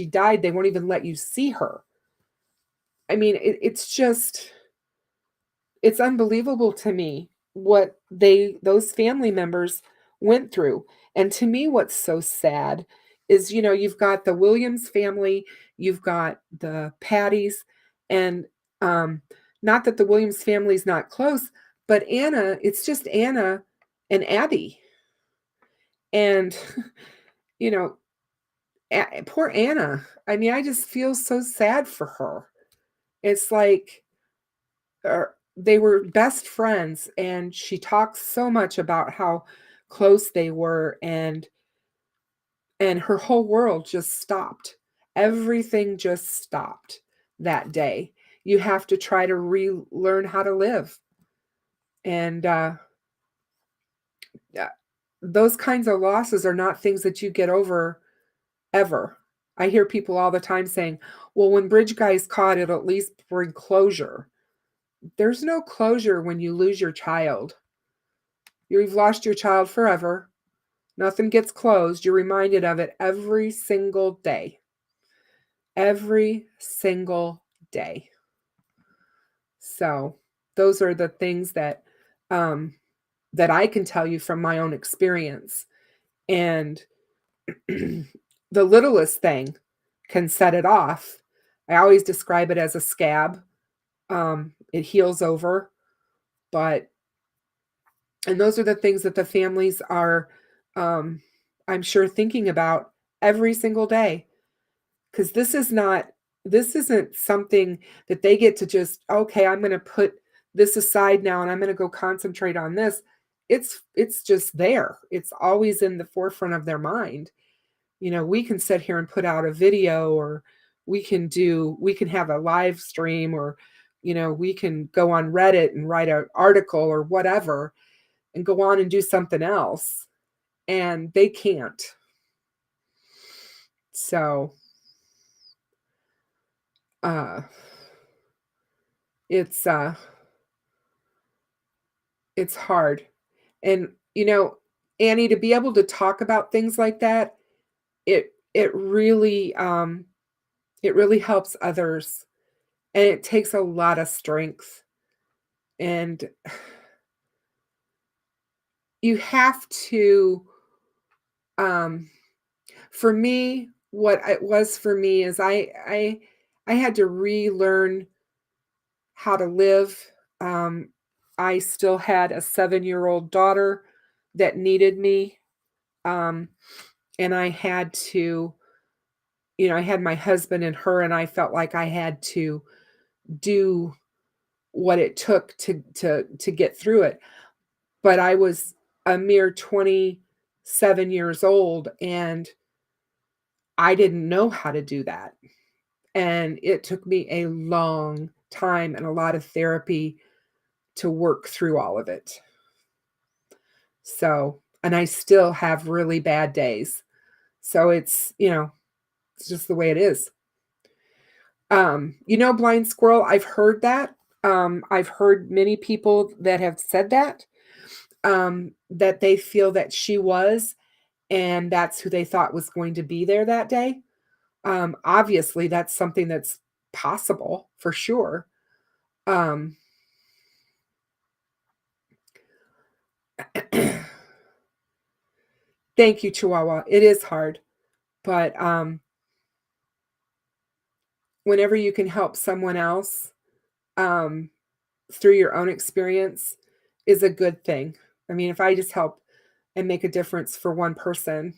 died. They won't even let you see her. I mean, it's unbelievable to me what those family members went through. And to me, what's so sad is, you've got the Williams family, you've got the Patties, and um, not that the Williams family is not close, but Anna, it's just Anna and Abby. And, you know, poor Anna. I mean, I just feel so sad for her. It's like, they were best friends, and she talks so much about how close they were, and her whole world just stopped. Everything just stopped that day. You have to try to relearn how to live. And yeah, those kinds of losses are not things that you get over ever. I hear people all the time saying, well, when Bridge Guy's caught, it'll at least bring closure. There's no closure when you lose your child. You've lost your child forever. Nothing gets closed. You're reminded of it every single day. Every single day. So those are the things um, that I can tell you from my own experience. And the littlest thing can set it off. I always describe it as a scab. It heals over, but and those are the things that the families are, um, I'm sure, thinking about every single day. Because this isn't something that they get to just, okay, I'm going to put this aside now and I'm going to go concentrate on this. It's just there. It's always in the forefront of their mind. We can sit here and put out a video, or we can have a live stream, or we can go on Reddit and write an article or whatever and go on and do something else, and they can't. So uh it's uh it's hard. And Annie, to be able to talk about things like that, it really it really helps others, and it takes a lot of strength. And you have to, um for me, what it was for me is I had to relearn how to live. um I still had a 7-year-old daughter that needed me. um and I had to, I had my husband and her, and I felt like I had to do what it took to get through it. But I was a mere 27 years old, and I didn't know how to do that. And it took me a long time and a lot of therapy to work through all of it. So, and I still have really bad days. So it's just the way it is. Blind squirrel, I've heard that. I've heard many people that have said that they feel that she was, and that's who they thought was going to be there that day. Obviously, that's something that's possible for sure. Um, Thank you, Chihuahua. It is hard, but whenever you can help someone else, um, through your own experience, is a good thing. I mean, if I just help and make a difference for one person.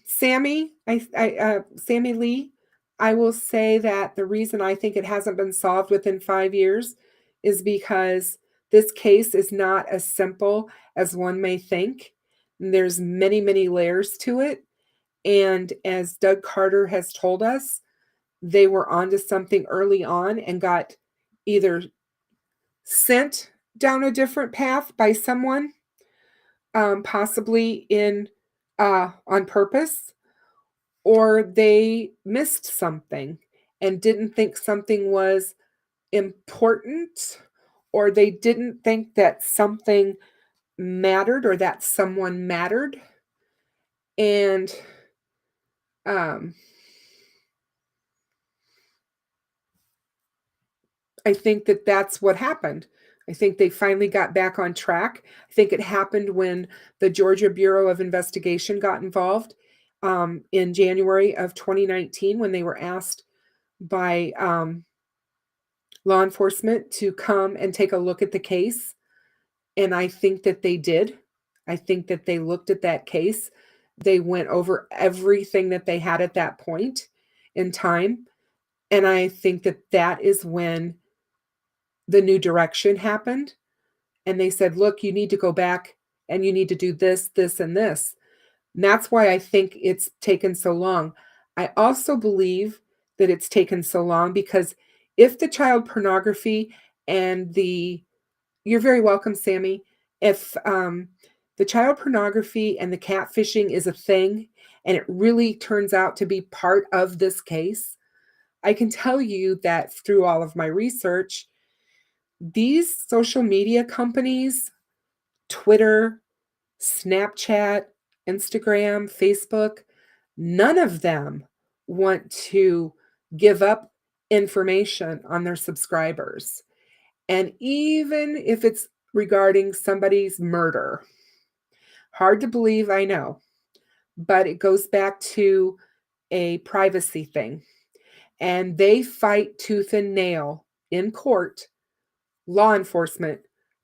Sammy Lee, I will say that the reason I think it hasn't been solved within 5 years is because this case is not as simple as one may think. There's many, many layers to it. And as Doug Carter has told us, they were onto something early on and got either sent down a different path by someone, possibly on purpose, or they missed something and didn't think something was important, or they didn't think that something mattered or that someone mattered. And um, I think that that's what happened. I think they finally got back on track. I think it happened when the Georgia Bureau of Investigation got involved, in January of 2019, when they were asked by law enforcement to come and take a look at the case. And I think that they did. I think that they looked at that case. They went over everything that they had at that point in time. And I think that that is when the new direction happened, and they said, "Look, you need to go back and you need to do this, this, and this." And that's why I think it's taken so long. I also believe that it's taken so long because if the child pornography and the you're very welcome, Sammy. If the child pornography and the catfishing is a thing and it really turns out to be part of this case, I can tell you that through all of my research, these social media companies, Twitter, Snapchat, Instagram, Facebook, none of them want to give up information on their subscribers. And even if it's regarding somebody's murder, hard to believe, I know, but it goes back to a privacy thing. And they fight tooth and nail in court, law enforcement,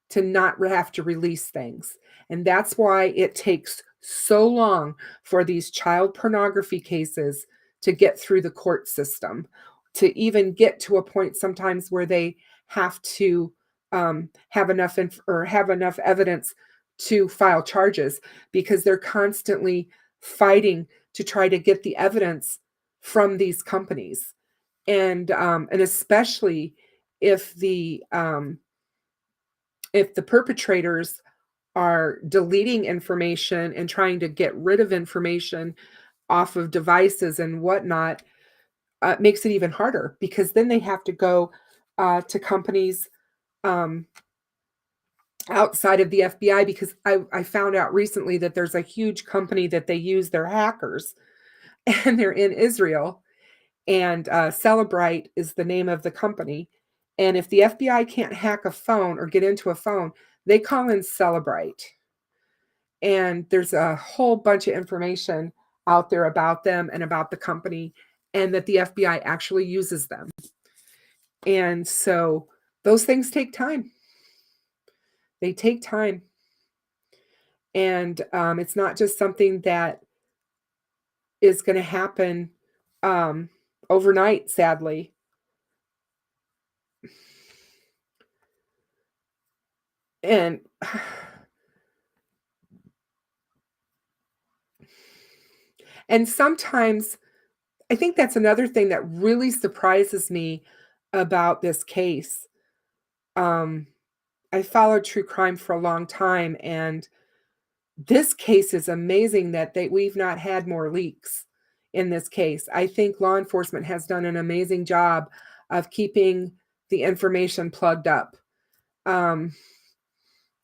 to not have to release things. And that's why it takes so long for these child pornography cases to get through the court system, to even get to a point sometimes where they have to have enough or have enough evidence to file charges because they're constantly fighting to try to get the evidence from these companies, and especially if the um, if the perpetrators are deleting information and trying to get rid of information off of devices and whatnot, makes it even harder because then they have to go to companies um, outside of the FBI because I found out recently that there's a huge company that they use their hackers and they're in Israel and Celebrite is the name of the company. And if the FBI can't hack a phone or get into a phone, they call in Celebrite. And there's a whole bunch of information out there about them and about the company, and that the FBI actually uses them. And so those things take time. They take time. And it's not just something that is going to happen um, overnight, sadly. And and sometimes I think that's another thing that really surprises me about this case. Um, I followed true crime for a long time, and this case is amazing that we've not had more leaks in this case. I think law enforcement has done an amazing job of keeping the information plugged up. Um,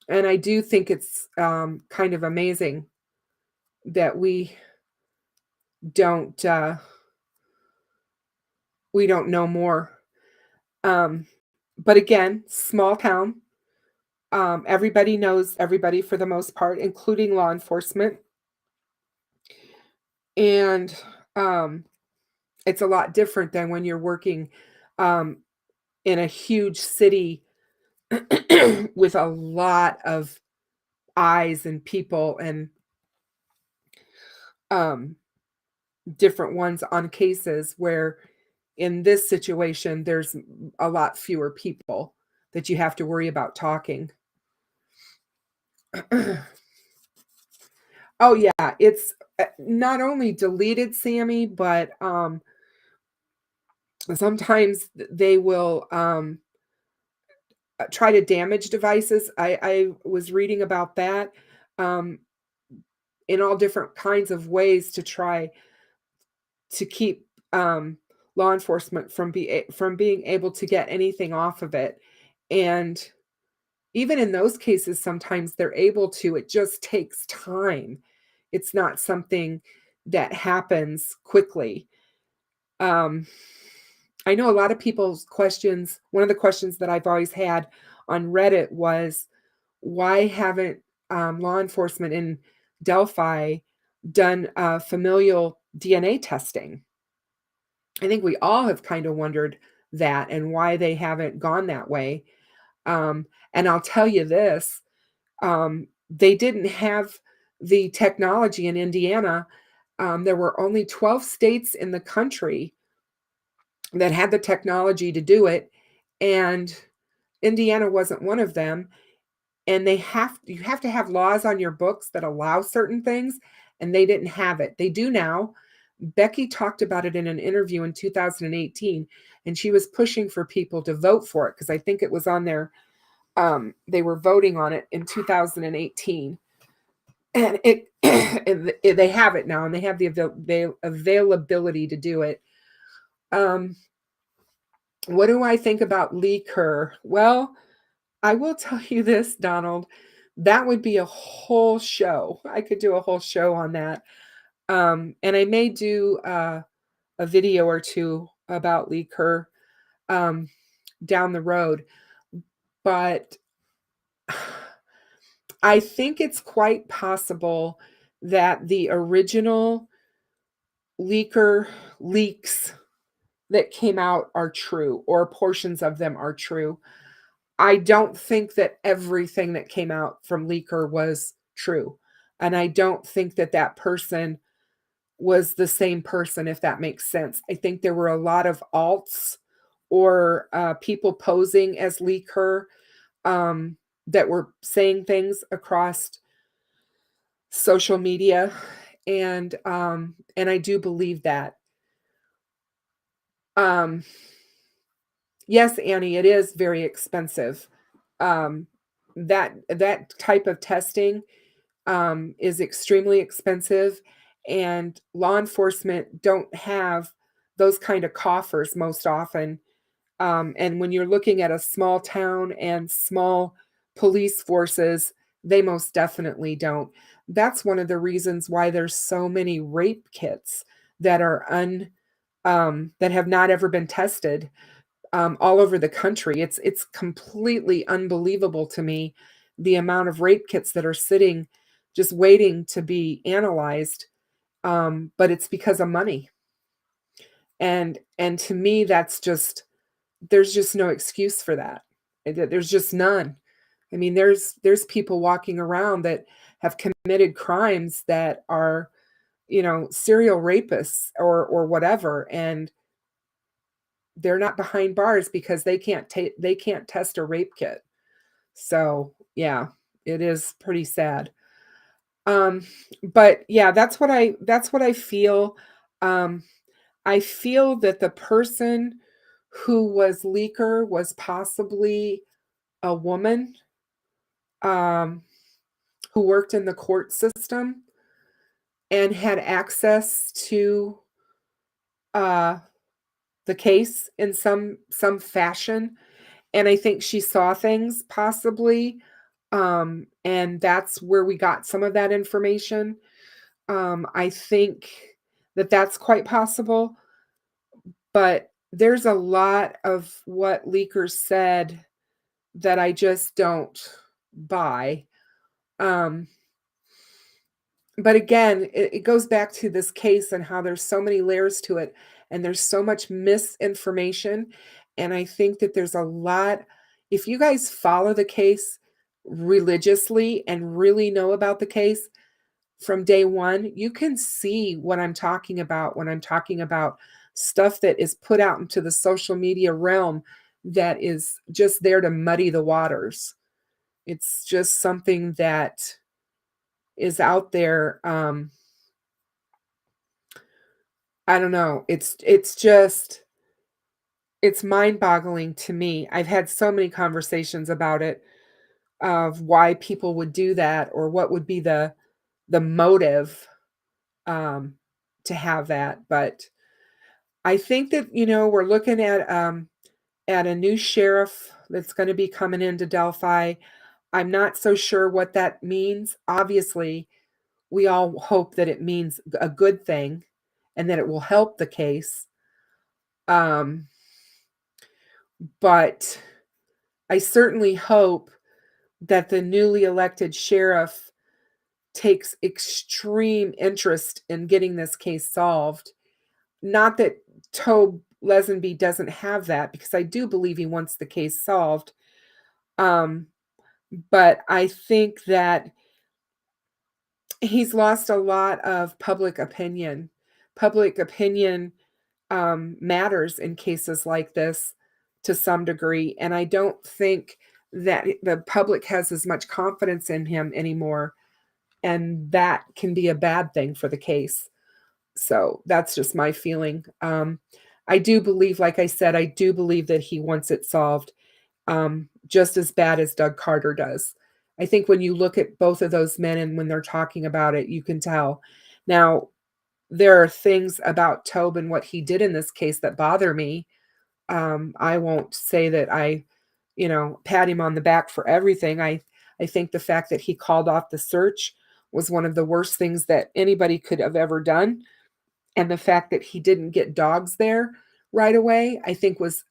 and I do think it's kind of amazing that don't uh, we don't know more. Um, but again, small town. Everybody knows everybody for the most part, including law enforcement. And um, it's a lot different than when you're working um, in a huge city with a lot of eyes and people and um, different ones on cases where in this situation, there's a lot fewer people that you have to worry about talking. Oh, yeah, it's, not only deleted, Sammy, but, sometimes they will, try to damage devices. I was reading about that, um, in all different kinds of ways to try to keep, law enforcement from being able to get anything off of it, and even in those cases, sometimes they're able to, it just takes time. It's not something that happens quickly. Um, I know a lot of people's questions one of the questions that I've always had on Reddit was, why haven't, law enforcement in Delphi done, familial DNA testing? I think we all have kind of wondered that and why they haven't gone that way. And I'll tell you this, they didn't have the technology in Indiana. There were only 12 states in the country that had the technology to do it, and Indiana wasn't one of them, and you have to have laws on your books that allow certain things, and they didn't have it. They do now. Becky talked about it in an interview in 2018, and she was pushing for people to vote for it because I think it was on their they were voting on it in 2018, and they have it now, and they have the availability to do it. Um, what do I think about Lee Kerr? Well, I will tell you this, Donald. That would be a whole show. I could do a whole show on that. And I may do a video or two about Lee Kerr um, down the road. But I think it's quite possible that the original leaks that came out are true, or portions of them are true. I don't think that everything that came out from Leaker was true. And I don't think that that person was the same person, if that makes sense. I think there were a lot of alts or people posing as Leaker that were saying things across social media, and I do believe that. Um, yes, Annie, it is very expensive. Um, that type of testing is extremely expensive, and law enforcement don't have those kind of coffers most often. And when you're looking at a small town and small police forces, they most definitely don't. That's one of the reasons why there's so many rape kits that are that have not ever been tested all over the country. It's completely unbelievable to me the amount of rape kits that are sitting just waiting to be analyzed. But it's because of money. And to me, that's just there's just no excuse for that. There's just none. I mean, there's people walking around that have committed crimes that are, serial rapists or whatever, and they're not behind bars because they can't test a rape kit. So, yeah, it is pretty sad. Um, but yeah, that's what I feel. Um, I feel that the person who was leaker was possibly a woman um, who worked in the court system and had access to uh, the case in some fashion. And I think she saw things possibly, and that's where we got some of that information. I think that that's quite possible, but there's a lot of what leakers said that I just don't buy. Um, but again, it goes back to this case and how there's so many layers to it, and there's so much misinformation. And I think that there's a lot, if you guys follow the case religiously and really know about the case from day one, you can see what I'm talking about when I'm talking about stuff that is put out into the social media realm that is just there to muddy the waters. It's just something that is out there. I don't know. It's mind-boggling to me. I've had so many conversations about it of why people would do that or what would be the motive um to have that. But I think that, we're looking at a new sheriff that's going to be coming into Delphi. I'm not so sure what that means. Obviously, we all hope that it means a good thing and that it will help the case. Um, but I certainly hope that the newly elected sheriff takes extreme interest in getting this case solved. Not that Tobe Lesenby doesn't have that, because I do believe he wants the case solved. Um, but I think that he's lost a lot of public opinion. Public opinion matters in cases like this to some degree, and I don't think that the public has as much confidence in him anymore, and that can be a bad thing for the case. So that's just my feeling. I do believe, like I said, I do believe that he wants it solved, just as bad as Doug Carter does. I think when you look at both of those men and when they're talking about it, you can tell. Now, there are things about Tobe and what he did in this case that bother me. I won't say that I, pat him on the back for everything. I think the fact that he called off the search was one of the worst things that anybody could have ever done. And the fact that he didn't get dogs there right away, I think was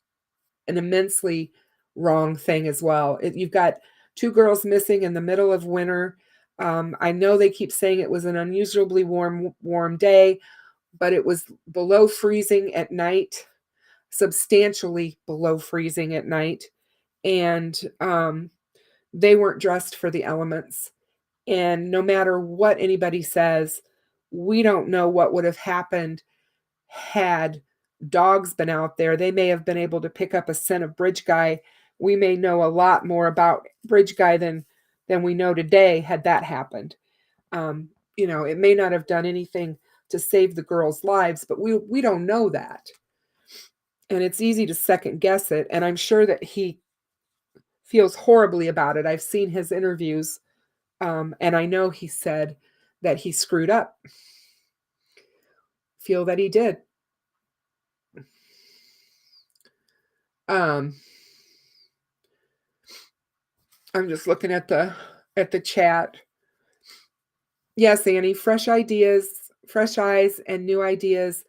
an immensely wrong thing as well. You've got two girls missing in the middle of winter. I know they keep saying it was an unusually warm day, but it was below freezing at night, substantially below freezing at night, and they weren't dressed for the elements. And no matter what anybody says, we don't know what would have happened had dogs been out there. They may have been able to pick up a scent of Bridge Guy. We may know a lot more about Bridge Guy than we know today had that happened. It may not have done anything to save the girls' lives, but we don't know that. And it's easy to second guess it. And I'm sure that he feels horribly about it. I've seen his interviews, and I know he said that he screwed up. Feel that he did. I'm just looking at the chat. Yes, Annie, fresh ideas, fresh eyes, and new ideas.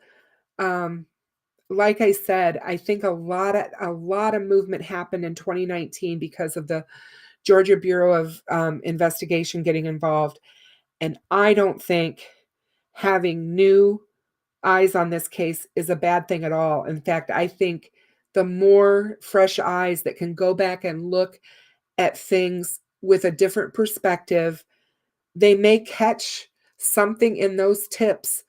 Like I said, I think a lot of movement happened in 2019 because of the Georgia Bureau of Investigation getting involved, and I don't think having new eyes on this case is a bad thing at all. In fact, I think the more fresh eyes that can go back and look at things with a different perspective, they may catch something in those tips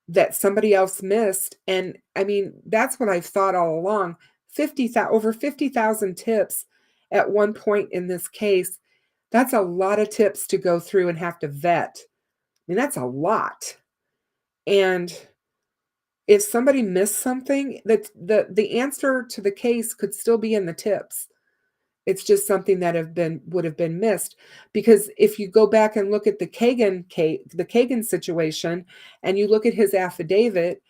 that somebody else missed. And I mean, that's what I've thought all along. Over 50,000 tips at one point in this case. That's a lot of tips to go through and have to vet. I mean, that's a lot. And if somebody missed something, that the answer to the case could still be in the tips. It's just something that would have been missed, because if you go back and look at the Kagan situation, and you look at his affidavit,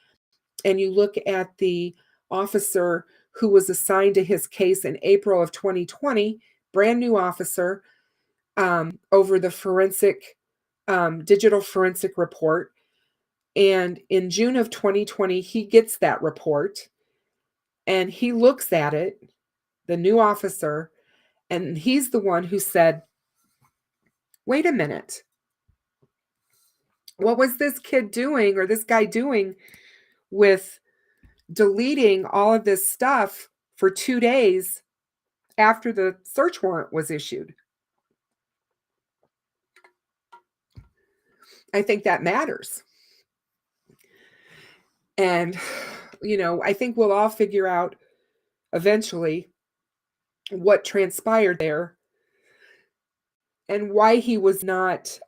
and you look at the officer who was assigned to his case in April of 2020, brand new officer, over the digital forensic report. And in June of 2020, he gets that report and he looks at it, the new officer, and he's the one who said, wait a minute, what was this kid doing, or this guy doing, with deleting all of this stuff for 2 days after the search warrant was issued? I think that matters. And, I think we'll all figure out eventually what transpired there and why he was not,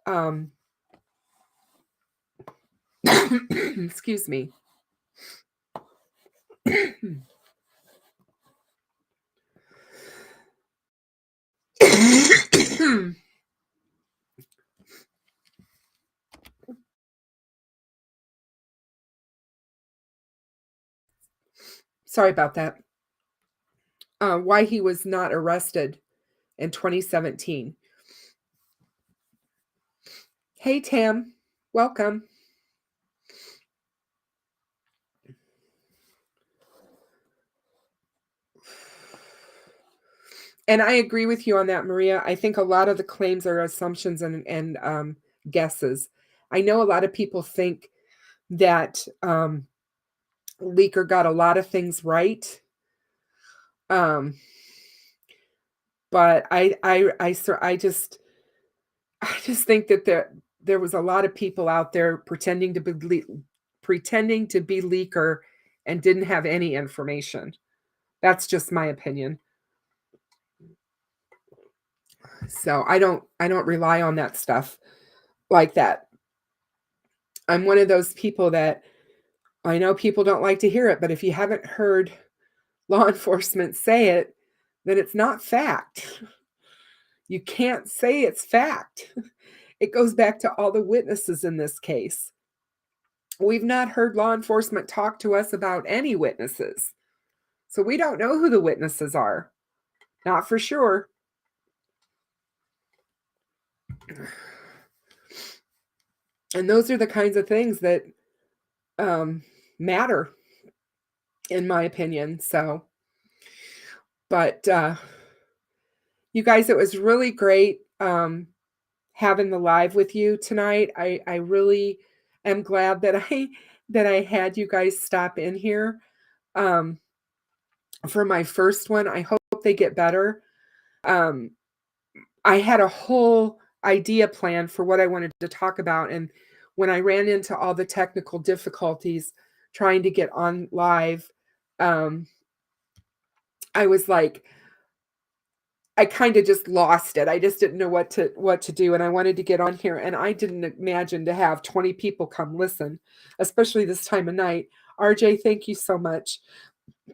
excuse me. Sorry about that. Why he was not arrested in 2017. Hey, Tam, welcome. And I agree with you on that, Maria. I think a lot of the claims are assumptions and guesses. I know a lot of people think that Leaker got a lot of things right. But I just think that there was a lot of people out there pretending to be Leaker and didn't have any information. That's just my opinion. So I don't rely on that stuff like that. I'm one of those people that I know people don't like to hear it, but if you haven't heard law enforcement say it, then it's not fact. You can't say it's fact. It goes back to all the witnesses in this case. We've not heard law enforcement talk to us about any witnesses. So we don't know who the witnesses are. Not for sure. And those are the kinds of things that matter, in my opinion. So, but you guys, it was really great having the live with you tonight. I really am glad that I had you guys stop in here um, for my first one. I hope they get better. Um, I had a whole idea plan for what I wanted to talk about, and when I ran into all the technical difficulties trying to get on live, um, I was like, I kind of just lost it. I just didn't know what to do, and I wanted to get on here, and I didn't imagine to have 20 people come listen, especially this time of night. RJ, thank you so much.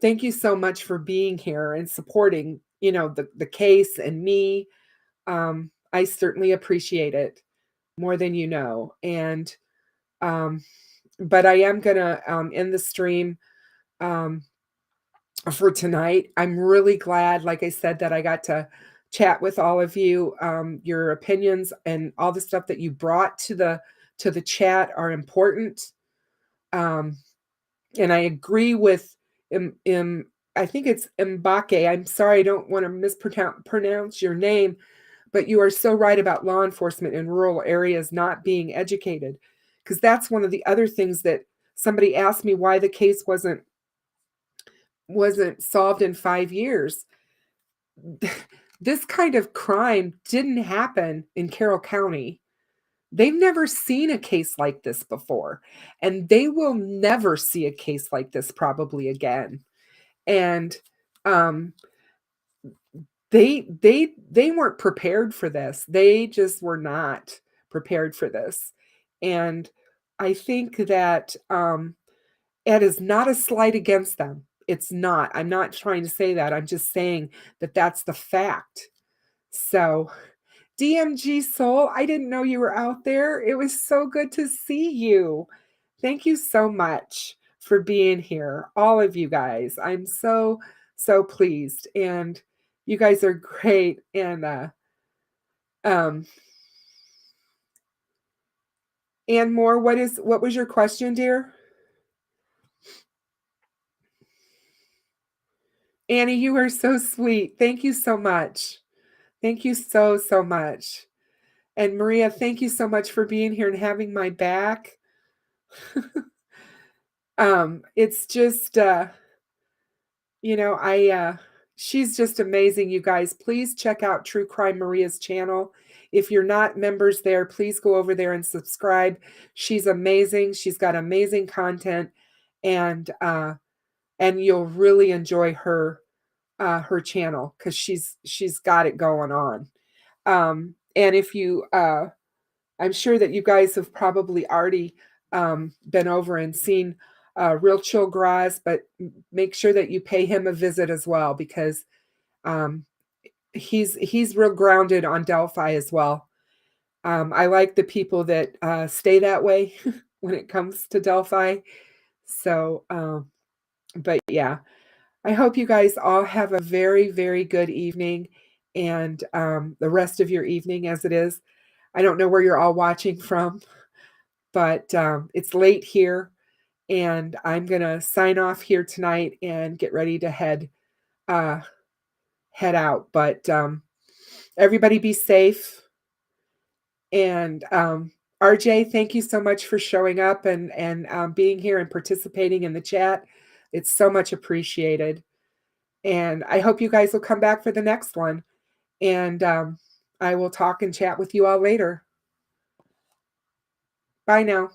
Thank you so much for being here and supporting, the case and me. I certainly appreciate it more than you know. And but I am gonna end the stream um for tonight. I'm really glad, like I said, that I got to chat with all of you. Your opinions and all the stuff that you brought to the chat are important. Um, and I agree with I think it's Mbake. I'm sorry, I don't want to mispronounce your name, but you are so right about law enforcement in rural areas not being educated, because that's one of the other things that somebody asked me why the case wasn't solved in 5 years. This kind of crime didn't happen in Carroll County. They've never seen a case like this before, and they will never see a case like this probably again. And um, they weren't prepared for this. They just were not prepared for this. And I think that it is not a slight against them. It's not. I'm not trying to say that. I'm just saying that that's the fact. So, DMG Soul, I didn't know you were out there. It was so good to see you. Thank you so much for being here, all of you guys. I'm so, so pleased. And you guys are great. Um, and more, what was your question, dear? Annie, you are so sweet. Thank you so much. Thank you so, so much. And Maria, thank you so much for being here and having my back. It's just she's just amazing, you guys. Please check out True Crime Maria's channel. If you're not members there, please go over there and subscribe. She's amazing. She's got amazing content, and you'll really enjoy her channel because she's got it going on. And if you I'm sure that you guys have probably already been over and seen Real Chill Graz, but make sure that you pay him a visit as well, because um, he's real grounded on Delphi as well. I like the people that stay that way when it comes to Delphi. So, but yeah, I hope you guys all have a very, very good evening, and the rest of your evening as it is. I don't know where you're all watching from, but it's late here, and I'm gonna sign off here tonight and get ready to head out. But everybody be safe, and RJ, thank you so much for showing up and being here and participating in the chat. It's so much appreciated, and I hope you guys will come back for the next one. And I will talk and chat with you all later. Bye now.